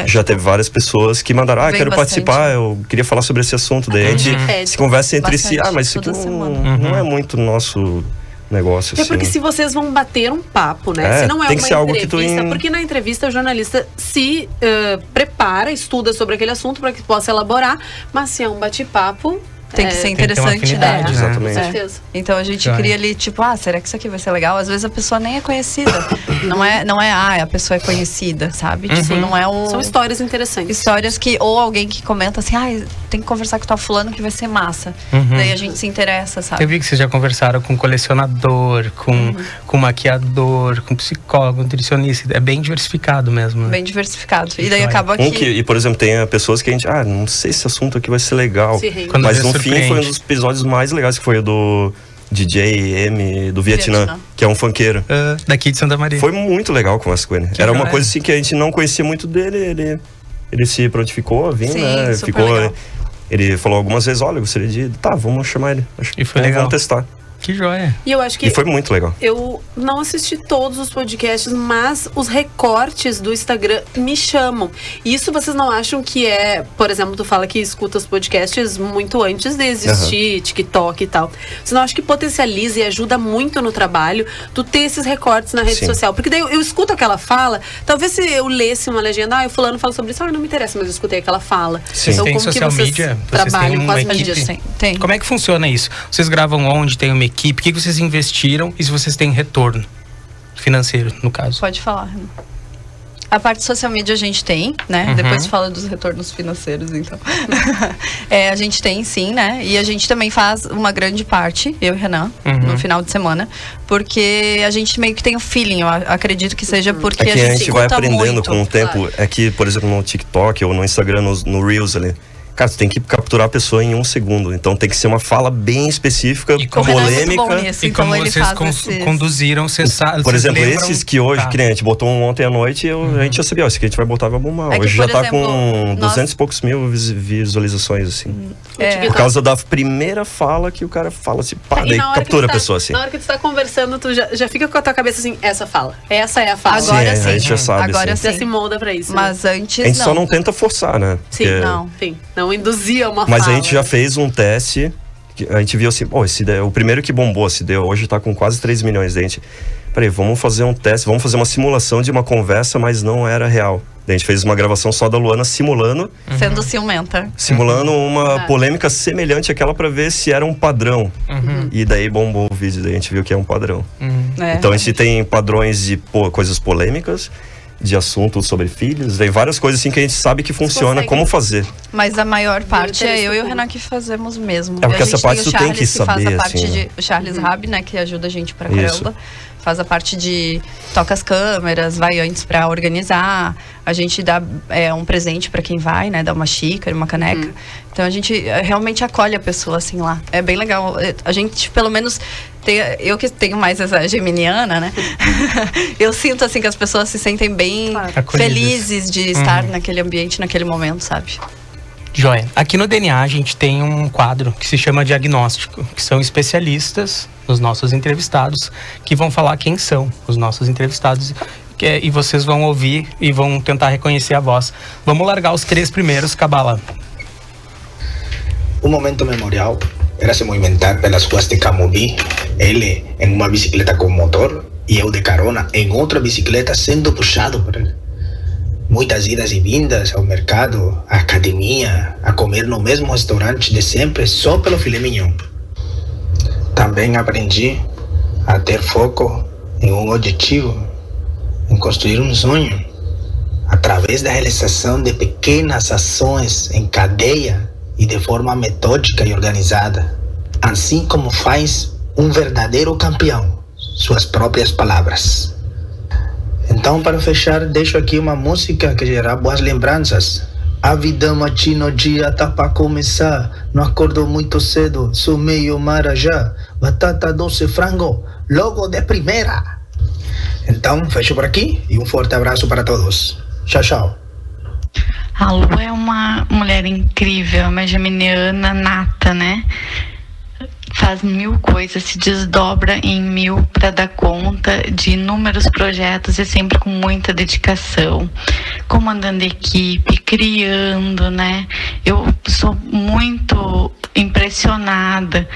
Já teve várias pessoas que mandaram, quero participar, eu queria falar sobre esse assunto. Daí a gente se conversa entre si, mas isso aqui não é muito nosso negócio. É porque se vocês vão bater um papo, né? Se não é uma entrevista, porque na entrevista o jornalista se prepara, estuda sobre aquele assunto para que possa elaborar, mas se é um bate-papo... Tem que ser interessante, né? Exatamente. Com certeza. Então a gente cria ali, tipo, será que isso aqui vai ser legal? Às vezes a pessoa nem é conhecida. não é a pessoa é conhecida, sabe? Tipo, não é o... São histórias interessantes. Histórias que, ou alguém que comenta assim, tem que conversar com tal fulano que vai ser massa. Daí a gente se interessa, sabe? Eu vi que vocês já conversaram com colecionador, com maquiador, com psicólogo, nutricionista. É bem diversificado mesmo, né? Bem diversificado. E daí acaba que... E, por exemplo, tem pessoas que a gente, não sei se esse assunto aqui vai ser legal. Mas no fim foi um dos episódios mais legais, que foi o do DJ M do Vietnã, que é um funkeiro. Daqui de Santa Maria. Foi muito legal conversar com ele. Era uma coisa assim que a gente não conhecia muito dele, ele se prontificou a vir, né? Ficou legal. Ele falou algumas vezes, olha, eu gostaria de... Tá, vamos chamar ele. E foi legal. Vamos testar. Que joia. E eu acho que... E foi muito legal. Eu não assisti todos os podcasts, mas os recortes do Instagram me chamam. E isso vocês não acham que é... Por exemplo, tu fala que escuta os podcasts muito antes de existir TikTok e tal. Você não acha que potencializa e ajuda muito no trabalho tu ter esses recortes na rede social? Porque daí eu escuto aquela fala, talvez se eu lesse uma legenda, o fulano fala sobre isso, não me interessa, mas eu escutei aquela fala. Sim. Então, tem como social que vocês media, trabalham com as mídias? Tem. Como é que funciona isso? Vocês gravam onde? Tem uma equipe? O que vocês investiram e se vocês têm retorno financeiro, no caso? Pode falar. A parte social media a gente tem, né? Depois fala dos retornos financeiros, então. A gente tem, sim, né? E a gente também faz uma grande parte, eu e Renan, no final de semana, porque a gente meio que tem o feeling, eu acredito que seja porque a gente vai aprendendo muito, com o tempo. É que, por exemplo, no TikTok ou no Instagram, no Reels ali, cara, você tem que capturar a pessoa em 1 segundo. Então tem que ser uma fala bem específica, polêmica. Nisso, e então como vocês conduziram, por exemplo, esses que hoje, que a gente botou ontem à noite, a gente já sabia, esse que a gente vai botar vai bombar. Hoje já tá com 200 e poucos mil visualizações, assim. Por causa da primeira fala que o cara fala assim, pá, daí captura a pessoa, assim. Na hora que tu tá conversando, tu já fica com a tua cabeça assim, essa fala. Essa é a fala. Agora sim. A gente já sabe, agora já se molda pra isso. Mas antes a gente só não tenta forçar, né? Sim, não induzia uma fala. Mas a gente já fez um teste, a gente viu assim, o primeiro que bombou, hoje tá com quase 3 milhões. Daí a gente, peraí, vamos fazer um teste, vamos fazer uma simulação de uma conversa, mas não era real. Daí a gente fez uma gravação só da Luana simulando. Sendo ciumenta. Simulando uma polêmica semelhante àquela pra ver se era um padrão. E daí bombou o vídeo, daí a gente viu que é um padrão. Então a gente tem padrões de coisas polêmicas, de assuntos sobre filhos, tem várias coisas assim que a gente sabe que funciona, como fazer. Mas a maior parte é eu e o Renan que fazemos mesmo. É porque essa parte tu tem que saber, faz a parte assim, o Charles Rabi, né, que ajuda a gente pra caramba. Faz a parte de toca as câmeras, vai antes pra organizar. A gente dá um presente pra quem vai, né? Dá uma xícara, uma caneca. Então a gente realmente acolhe a pessoa assim lá. É bem legal. A gente, pelo menos, eu que tenho mais essa geminiana, né? Eu sinto assim que as pessoas se sentem bem felizes de estar naquele ambiente, naquele momento, sabe? Joia. Aqui no DNA a gente tem um quadro que se chama Diagnóstico, que são especialistas, os nossos entrevistados, que vão falar quem são os nossos entrevistados. E vocês vão ouvir e vão tentar reconhecer a voz. Vamos largar os 3 primeiros, Cabala. Um momento memorial era se movimentar pelas ruas de Camobi, ele em uma bicicleta com motor e eu de carona em outra bicicleta sendo puxado por ele. Muitas idas e vindas ao mercado, à academia, a comer no mesmo restaurante de sempre só pelo filé mignon. Também aprendi a ter foco em um objetivo, em construir um sonho, através da realização de pequenas ações em cadeia e de forma metódica e organizada, assim como faz um verdadeiro campeão, suas próprias palavras. Então, para fechar, deixo aqui uma música que gerar boas lembranças. A vida matina, o dia tá pra começar. Não acordo muito cedo, sou meio marajá. Batata doce, frango, logo de primeira. Então, fecho por aqui e um forte abraço para todos. Tchau, tchau. A Lu é uma mulher incrível, uma geminiana nata, né? Faz 1000 coisas, se desdobra em 1000 para dar conta de inúmeros projetos e sempre com muita dedicação, comandando equipe, criando, né? Eu sou muito impressionada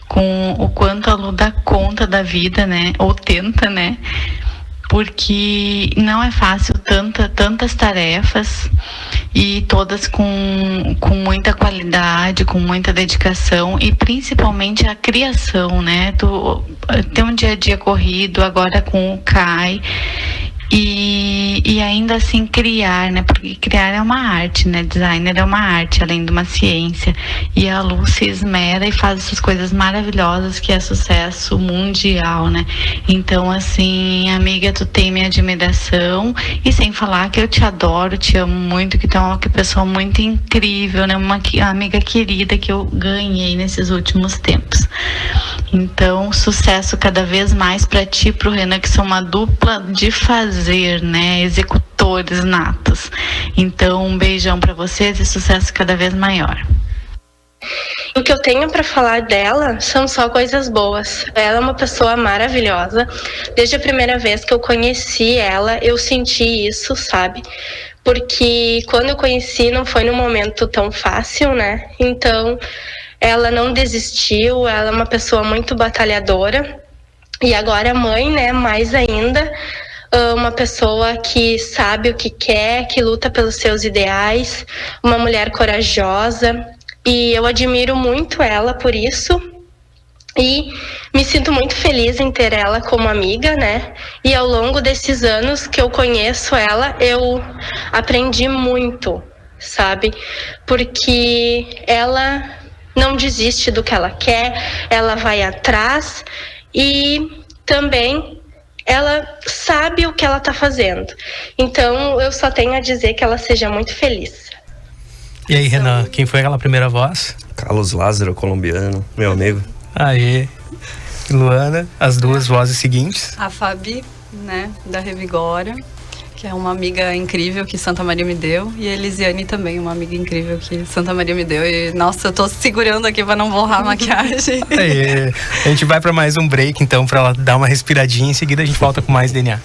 com o quanto a Lu dá conta da vida, né? Ou tenta, né? Porque não é fácil tantas tarefas e todas com muita qualidade, com muita dedicação e principalmente a criação, né? Tem um dia a dia corrido agora com o Kai e ainda assim criar, né? Porque criar é uma arte, né? Designer é uma arte, além de uma ciência. E a Lu se esmera e faz essas coisas maravilhosas que é sucesso mundial, né? Então, assim, amiga, tu tem minha admiração e sem falar que eu te adoro, te amo muito, que tu é uma pessoa muito incrível, né? Uma amiga querida que eu ganhei nesses últimos tempos. Então, sucesso cada vez mais pra ti e pro Renan, que são uma dupla de fazer, né? Executores natos. Então, um beijão pra vocês e sucesso cada vez maior. O que eu tenho para falar dela são só coisas boas. Ela é uma pessoa maravilhosa. Desde a primeira vez que eu conheci ela, eu senti isso, sabe? Porque quando eu conheci não foi num momento tão fácil, né? Então, ela não desistiu, ela é uma pessoa muito batalhadora. E agora mãe, né? Mais ainda. Uma pessoa que sabe o que quer, que luta pelos seus ideais, uma mulher corajosa, e eu admiro muito ela por isso, e me sinto muito feliz em ter ela como amiga, né? E ao longo desses anos que eu conheço ela, eu aprendi muito, sabe? Porque ela não desiste do que ela quer, ela vai atrás e também ela sabe o que ela tá fazendo. Então, eu só tenho a dizer que ela seja muito feliz. E aí, Renan, quem foi aquela primeira voz? Carlos Lázaro, colombiano, meu amigo. Aí, Luana, as duas vozes seguintes. A Fabi, né, da Revigora, que é uma amiga incrível que Santa Maria me deu. E a Elisiane também, uma amiga incrível que Santa Maria me deu. E, nossa, eu tô segurando aqui pra não borrar a maquiagem. Aí, a gente vai pra mais um break, então, pra ela dar uma respiradinha. Em seguida, a gente volta com mais DNA.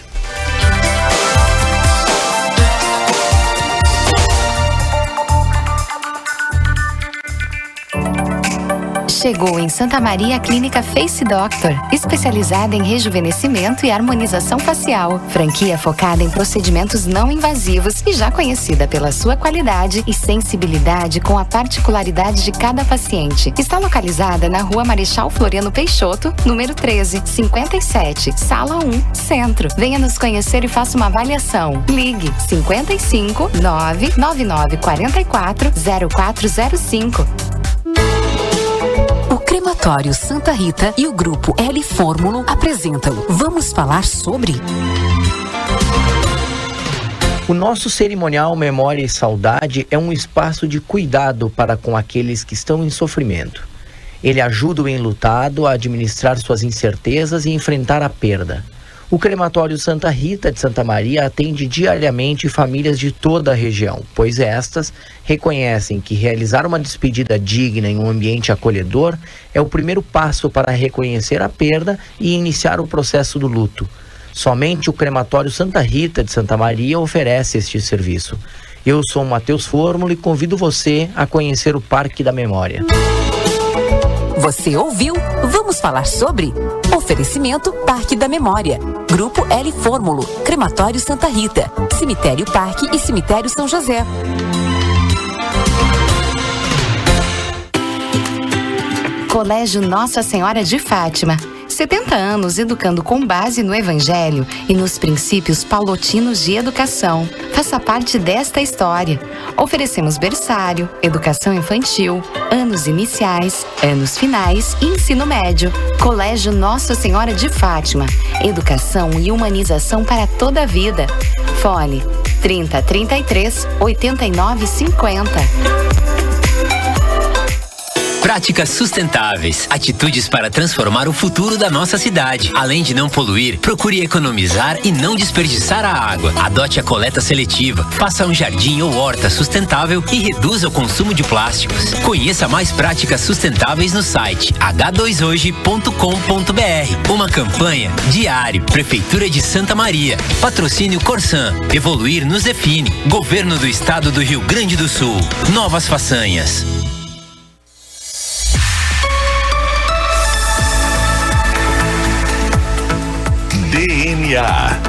Chegou em Santa Maria a clínica Face Doctor, especializada em rejuvenescimento e harmonização facial. Franquia focada em procedimentos não invasivos e já conhecida pela sua qualidade e sensibilidade com a particularidade de cada paciente. Está localizada na Rua Marechal Floriano Peixoto, número 1357, Sala 1, Centro. Venha nos conhecer e faça uma avaliação. Ligue 55 999 44 0405. O Crematório Santa Rita e o Grupo L Fórmulo apresentam Vamos Falar Sobre. O nosso cerimonial Memória e Saudade é um espaço de cuidado para com aqueles que estão em sofrimento. Ele ajuda o enlutado a administrar suas incertezas e enfrentar a perda. O Crematório Santa Rita de Santa Maria atende diariamente famílias de toda a região, pois estas reconhecem que realizar uma despedida digna em um ambiente acolhedor é o primeiro passo para reconhecer a perda e iniciar o processo do luto. Somente o Crematório Santa Rita de Santa Maria oferece este serviço. Eu sou o Matheus Fórmulo e convido você a conhecer o Parque da Memória. Você ouviu? Vamos falar sobre oferecimento Parque da Memória, Grupo L Fórmulo, Crematório Santa Rita, Cemitério Parque e Cemitério São José. Colégio Nossa Senhora de Fátima. 70 anos educando com base no Evangelho e nos princípios paulotinos de educação. Faça parte desta história. Oferecemos berçário, educação infantil, anos iniciais, anos finais e ensino médio. Colégio Nossa Senhora de Fátima. Educação e humanização para toda a vida. Fone 3033 8950. Práticas sustentáveis, atitudes para transformar o futuro da nossa cidade. Além de não poluir, procure economizar e não desperdiçar a água. Adote a coleta seletiva, faça um jardim ou horta sustentável e reduza o consumo de plásticos. Conheça mais práticas sustentáveis no site h2hoje.com.br. Uma campanha Diário, Prefeitura de Santa Maria. Patrocínio Corsan. Evoluir nos define. Governo do Estado do Rio Grande do Sul. Novas façanhas. DNA.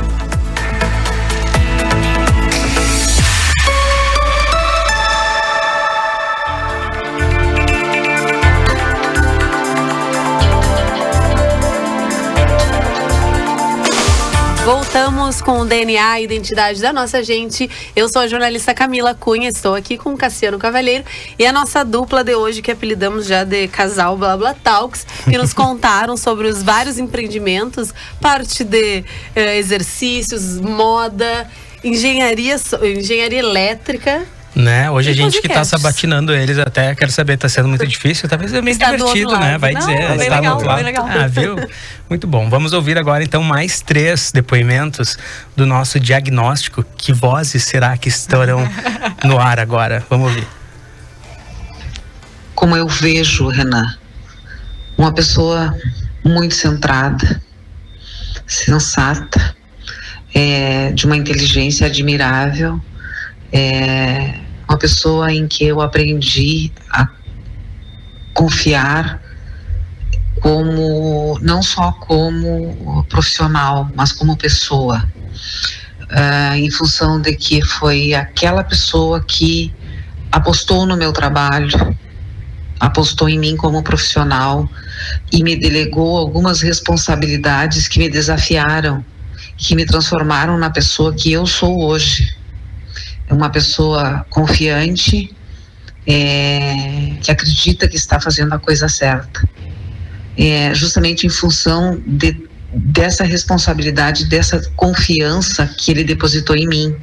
Voltamos com o DNA, a identidade da nossa gente. Eu sou a jornalista Camila Cunha, estou aqui com o Cassiano Cavalheiro e a nossa dupla de hoje, que apelidamos já de casal Blá Blá Talks, que nos contaram sobre os vários empreendimentos, parte de exercícios, moda, engenharia elétrica. Né? Hoje a gente que tá sabatinando eles até, quero saber, tá sendo muito difícil, talvez é meio divertido, né? Vai dizer, está no outro lado. Ah, viu? Muito bom. Vamos ouvir agora então mais 3 depoimentos do nosso diagnóstico. Que vozes será que estarão no ar agora? Vamos ouvir. como eu vejo o Renan. Uma pessoa muito centrada, sensata, de uma inteligência admirável, uma pessoa em que eu aprendi a confiar não só como profissional, mas como pessoa, em função de que foi aquela pessoa que apostou no meu trabalho, apostou em mim como profissional e me delegou algumas responsabilidades que me desafiaram, que me transformaram na pessoa que eu sou hoje. Uma pessoa confiante, que acredita que está fazendo a coisa certa. Justamente em função dessa responsabilidade, dessa confiança que ele depositou em mim.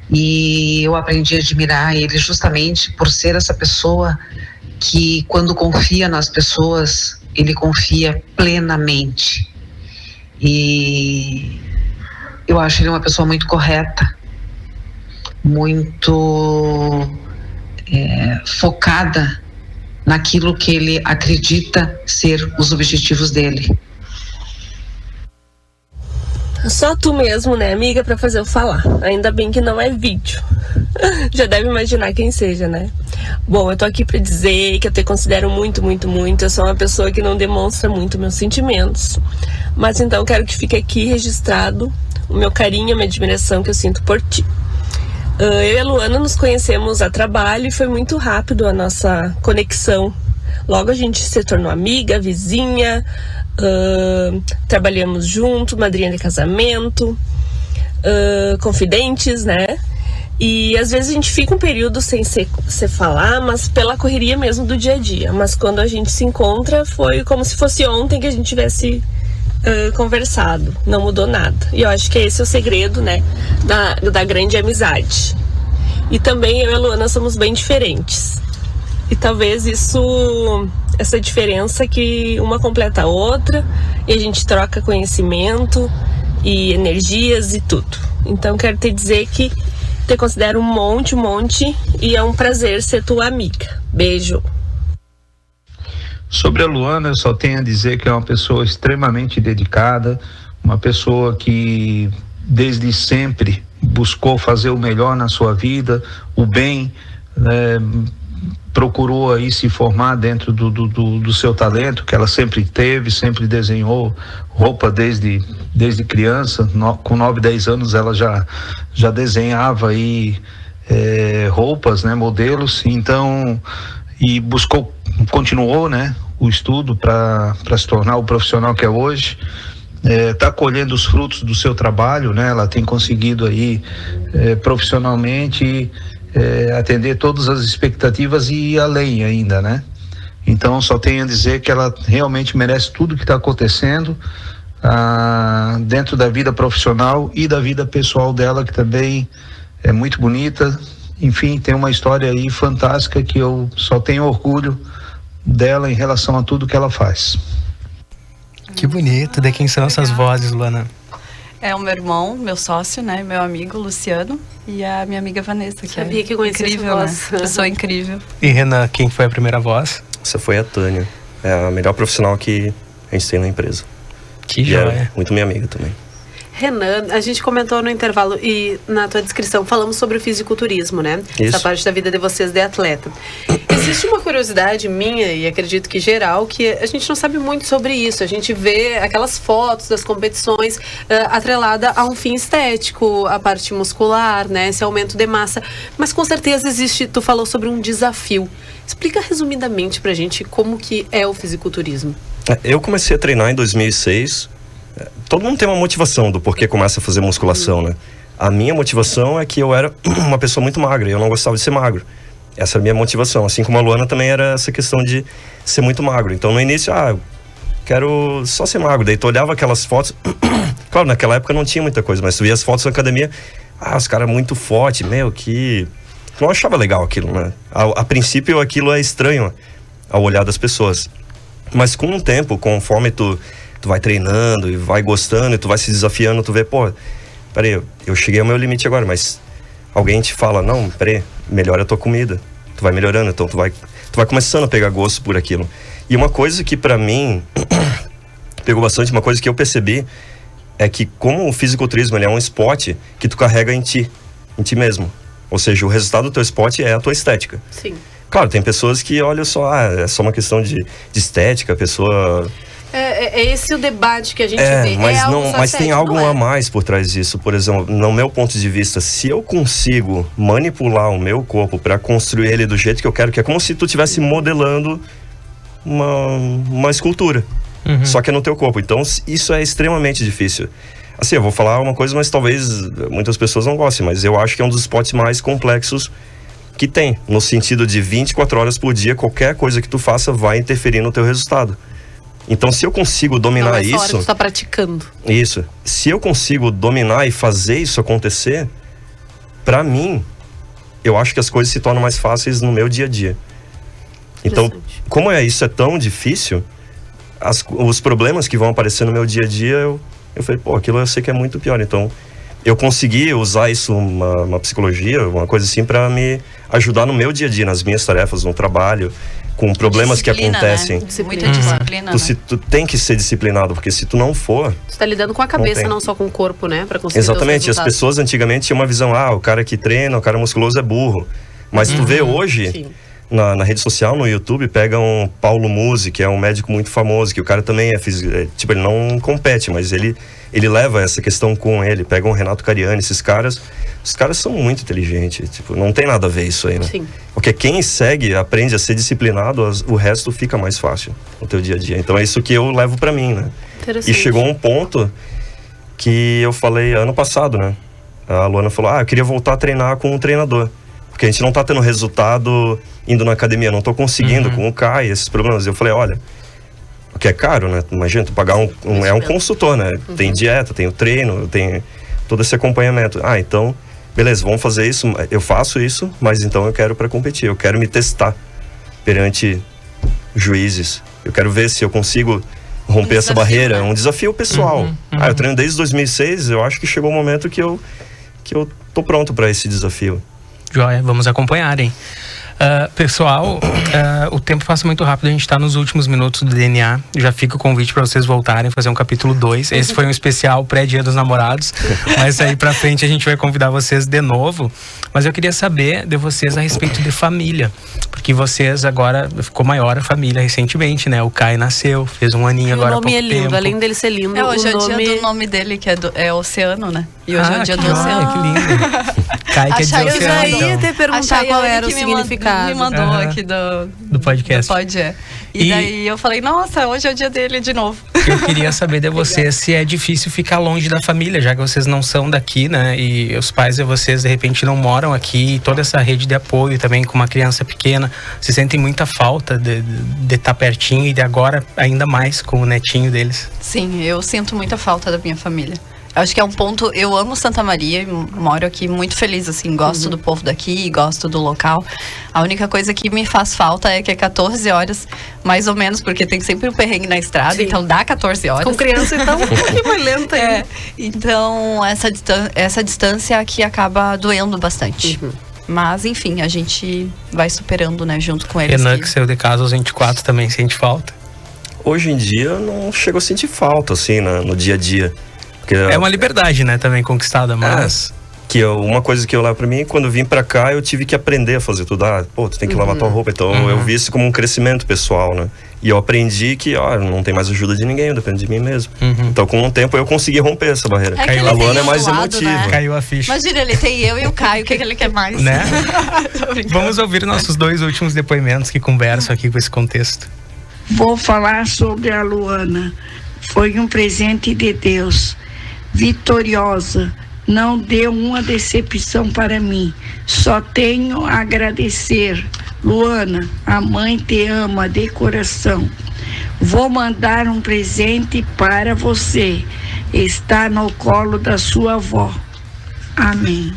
E eu aprendi a admirar ele justamente por ser essa pessoa que, quando confia nas pessoas, ele confia plenamente. E eu acho ele uma pessoa muito correta, muito focada naquilo que ele acredita ser os objetivos dele. Só tu mesmo, né, amiga, pra fazer eu falar. Ainda bem que não é vídeo. Já deve imaginar quem seja, né? Bom, eu tô aqui pra dizer que eu te considero muito, muito, muito. Eu sou uma pessoa que não demonstra muito meus sentimentos. Mas então quero que fique aqui registrado o meu carinho, a minha admiração que eu sinto por ti. Eu e a Luana nos conhecemos a trabalho e foi muito rápido a nossa conexão. Logo a gente se tornou amiga, vizinha, trabalhamos junto, madrinha de casamento, confidentes, né? E às vezes a gente fica um período sem se falar, mas pela correria mesmo do dia a dia. Mas quando a gente se encontra, foi como se fosse ontem que a gente tivesse conversado. Não mudou nada. E eu acho que esse é o segredo, né, da grande amizade. E também eu e a Luana somos bem diferentes. E talvez essa diferença que uma completa a outra, e a gente troca conhecimento e energias e tudo. Então quero te dizer que te considero um monte, e é um prazer ser tua amiga. Beijo. Sobre a Luana, eu só tenho a dizer que é uma pessoa extremamente dedicada, uma pessoa que desde sempre buscou fazer o melhor na sua vida, o bem, procurou aí se formar dentro do seu talento, que ela sempre teve, sempre desenhou roupa desde criança. Com 9, 10 anos ela já desenhava aí roupas, né, modelos, então, e continuou, né, o estudo para se tornar o profissional que é hoje. Está colhendo os frutos do seu trabalho, né? Ela tem conseguido aí profissionalmente atender todas as expectativas e ir além ainda, né? Então só tenho a dizer que ela realmente merece tudo que está acontecendo dentro da vida profissional e da vida pessoal dela, que também é muito bonita. Enfim, tem uma história aí fantástica que eu só tenho orgulho dela em relação a tudo que ela faz. Que bonito. De quem são essas vozes, Luana? É o meu irmão, meu sócio, né? Meu amigo Luciano e a minha amiga Vanessa, que sabia que conhecia incrível, essa voz. Né? Pessoa incrível. E Renan, quem foi a primeira voz? Essa foi a Tânia. É a melhor profissional que a gente tem na empresa. Que joia. É muito minha amiga também. Renan, a gente comentou no intervalo e na tua descrição falamos sobre o fisiculturismo, né? Isso. Essa parte da vida de vocês de atleta. Existe uma curiosidade minha e acredito que geral, que a gente não sabe muito sobre isso. A gente vê aquelas fotos das competições atrelada a um fim estético, a parte muscular, né? Esse aumento de massa. Mas com certeza existe, tu falou sobre um desafio. Explica resumidamente pra gente como que é o fisiculturismo. Eu comecei a treinar em 2006. Todo mundo tem uma motivação do porquê começa a fazer musculação, né? A minha motivação é que eu era uma pessoa muito magra e eu não gostava de ser magro. Essa era a minha motivação. Assim como a Luana também era essa questão de ser muito magro. Então no início, eu quero só ser magro. Daí tu olhava aquelas fotos. Claro, naquela época não tinha muita coisa, mas tu via as fotos na academia. Os caras muito fortes, que... Tu não achava legal aquilo, né? A princípio aquilo é estranho ao olhar das pessoas. Mas com o tempo, conforme tu vai treinando e vai gostando e tu vai se desafiando, tu vê, peraí, eu cheguei ao meu limite agora, mas alguém te fala, não, peraí, melhora a tua comida, tu vai melhorando, então tu vai vai começando a pegar gosto por aquilo. E uma coisa que pra mim pegou bastante, uma coisa que eu percebi é que como o fisiculturismo ele é um esporte que tu carrega em ti mesmo. Ou seja, o resultado do teu esporte é a tua estética. Sim. Claro, tem pessoas que olham só, é só uma questão de estética, a pessoa... É esse o debate que a gente vê. Mas tem algo a mais por trás disso. Por exemplo, no meu ponto de vista, se eu consigo manipular o meu corpo para construir ele do jeito que eu quero, que é como se tu estivesse modelando uma escultura, só que é no teu corpo. Então, isso é extremamente difícil. Assim, eu vou falar uma coisa, mas talvez muitas pessoas não gostem, mas eu acho que é um dos esportes mais complexos que tem, no sentido de 24 horas por dia, qualquer coisa que tu faça vai interferir no teu resultado. Então, se eu consigo dominar isso... hora que tu tá praticando. Isso. Se eu consigo dominar e fazer isso acontecer, pra mim, eu acho que as coisas se tornam mais fáceis no meu dia a dia. Então, como isso é tão difícil, os problemas que vão aparecer no meu dia a dia, eu falei, aquilo eu sei que é muito pior. Então, eu consegui usar isso, uma psicologia, uma coisa assim, pra me ajudar no meu dia a dia, nas minhas tarefas, no trabalho, com problemas que acontecem. Né? Muita disciplina, Tu tem que ser disciplinado, porque se tu não for... Tu tá lidando com a cabeça, não só com o corpo, né? Pra conseguir Exatamente, as pessoas antigamente tinham uma visão, o cara que treina, o cara musculoso é burro. Mas tu vê hoje, na rede social, no YouTube, pega um Paulo Musi, que é um médico muito famoso, que o cara também tipo, ele não compete, mas ele leva essa questão com ele. Pega um Renato Cariani, esses caras... Os caras são muito inteligentes, tipo, não tem nada a ver isso aí, né? Sim. Porque quem segue, aprende a ser disciplinado, o resto fica mais fácil no teu dia a dia. Então é isso que eu levo pra mim, né? E chegou um ponto que eu falei ano passado, né? A Luana falou, eu queria voltar a treinar com um treinador. Porque a gente não tá tendo resultado indo na academia, não tô conseguindo com o Kai, esses problemas. Eu falei, olha, porque é caro, né? Imagina, tu pagar é um consultor, né? Tem dieta, tem o treino, tem todo esse acompanhamento. Então... Beleza, vamos fazer isso, eu faço isso, mas então eu quero para competir, eu quero me testar perante juízes, eu quero ver se eu consigo romper essa barreira, um desafio pessoal. Eu treino desde 2006, eu acho que chegou o momento que eu tô pronto para esse desafio. Joia, vamos acompanhar, hein? Pessoal, o tempo passa muito rápido, a gente está nos últimos minutos do DNA. Já fica o convite para vocês voltarem, fazer um capítulo 2. Esse foi um especial pré-dia dos namorados, mas aí pra frente a gente vai convidar vocês de novo. Mas eu queria saber de vocês a respeito de família, porque vocês agora, ficou maior a família recentemente, né? O Kai nasceu, fez um aninho agora há pouco tempo. O nome é lindo, além dele ser lindo. Hoje é o dia do nome dele, que é Oceano, né? E hoje é o dia do Oceano. Que lindo. Kai quer dizer eu Oceano, já ia te perguntar qual era o significado. Me mandou aqui do podcast. E daí eu falei, nossa, hoje é o dia dele de novo. Eu queria saber de vocês se é difícil ficar longe da família, já que vocês não são daqui, né? E os pais de vocês, de repente, não moram aqui. E toda essa rede de apoio também com uma criança pequena. Se sentem muita falta de estar pertinho e de agora ainda mais com o netinho deles. Sim, eu sinto muita falta da minha família. Acho que é um ponto, eu amo Santa Maria, moro aqui muito feliz, assim, gosto do povo daqui, gosto do local. A única coisa que me faz falta é que é 14 horas, mais ou menos, porque tem sempre um perrengue na estrada, então dá 14 horas. Com criança, então, um pouquinho mais lenta aí. Então, essa distância aqui acaba doendo bastante. Mas, enfim, a gente vai superando, né, junto com eles. Renan, que saiu de casa aos 24, também sente falta? Hoje em dia, não chego a sentir falta, assim, no dia a dia. É uma liberdade, né, também conquistada, mas... uma coisa que eu levo pra mim, quando eu vim pra cá, eu tive que aprender a fazer tudo. Tu tem que lavar tua roupa. Então, eu vi isso como um crescimento pessoal, né? E eu aprendi que, não tem mais ajuda de ninguém, eu dependo de mim mesmo. Então, com o tempo, eu consegui romper essa barreira. A Luana é mais emotiva. Né? Caiu a ficha. Imagina, ele tem eu e o Caio, o que ele quer mais? Né? Vamos ouvir nossos 2 últimos depoimentos que conversam aqui com esse contexto. Vou falar sobre a Luana. Foi um presente de Deus. Vitoriosa, não deu uma decepção para mim, só tenho a agradecer. Luana, a mãe te ama de coração. Vou mandar um presente para você, está no colo da sua avó. Amém.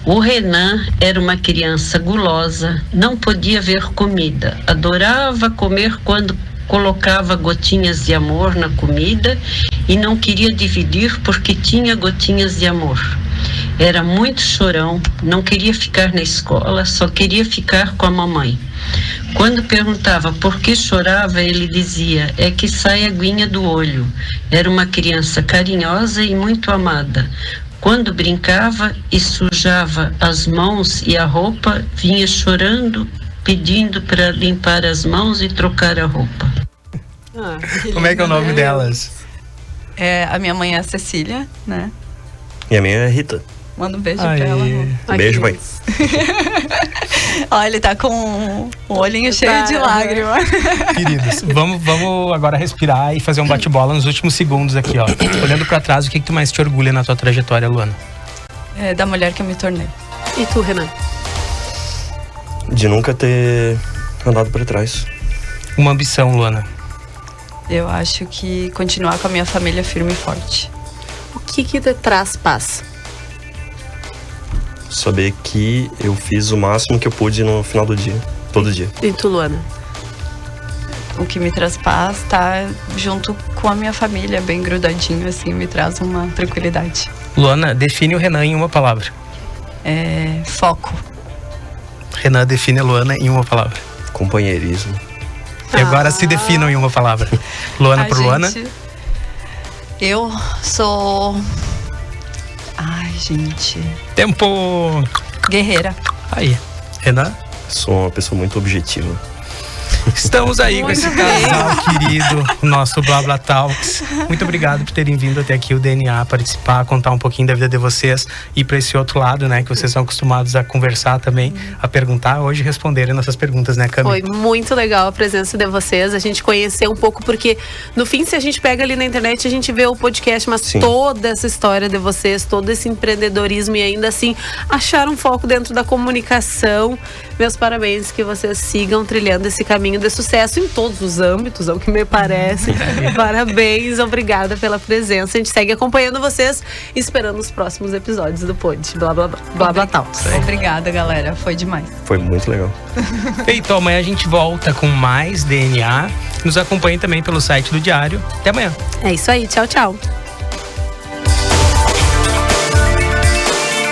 O Renan era uma criança gulosa, não podia ver comida, adorava comer quando colocava gotinhas de amor na comida e não queria dividir porque tinha gotinhas de amor. Era muito chorão, não queria ficar na escola, só queria ficar com a mamãe. Quando perguntava por que chorava, ele dizia: é que sai aguinha do olho. Era uma criança carinhosa e muito amada. Quando brincava e sujava as mãos e a roupa, vinha chorando, pedindo para limpar as mãos e trocar a roupa. Como é que é o nome delas? A minha mãe é a Cecília, né? E a minha é Rita. Manda um beijo pra ela. Beijo, mãe. Ó, ele tá com o olhinho cheio de lágrimas. Queridos, vamos agora respirar e fazer um bate-bola nos últimos segundos aqui, ó. Olhando pra trás, o que tu mais te orgulha na tua trajetória, Luana? Da mulher que eu me tornei. E tu, Renan? De nunca ter andado pra trás. Uma ambição, Luana? Eu acho que continuar com a minha família firme e forte. O que te traz paz? Saber que eu fiz o máximo que eu pude no final do dia, todo dia. E tu, Luana? O que me traz paz tá junto com a minha família, bem grudadinho, assim, me traz uma tranquilidade. Luana, define o Renan em uma palavra. Foco. Renan define a Luana em uma palavra. Companheirismo. E agora se definam em uma palavra. Luana por Luana. Eu sou... Ai, gente. Tempo. Guerreira. Aí. Renan? Sou uma pessoa muito objetiva. Estamos aí com esse casal querido, o nosso Blá Blá Talks. Muito obrigado por terem vindo até aqui o DNA participar, contar um pouquinho da vida de vocês e para esse outro lado, né, que vocês são acostumados a conversar também, a perguntar, hoje responderem nossas perguntas, né, Cami? Foi muito legal a presença de vocês, a gente conhecer um pouco, porque no fim, se a gente pega ali na internet, a gente vê o podcast, mas sim, toda essa história de vocês, todo esse empreendedorismo e ainda assim achar um foco dentro da comunicação. Meus parabéns, que vocês sigam trilhando esse caminho de sucesso em todos os âmbitos, ao que me parece. Parabéns, obrigada pela presença. A gente segue acompanhando vocês e esperando os próximos episódios do Pod Blá Blá Blá Blá Talks. Obrigada, galera. Foi demais. Foi muito legal. Feito, amanhã a gente volta com mais DNA. Nos acompanhe também pelo site do Diário. Até amanhã. É isso aí. Tchau, tchau.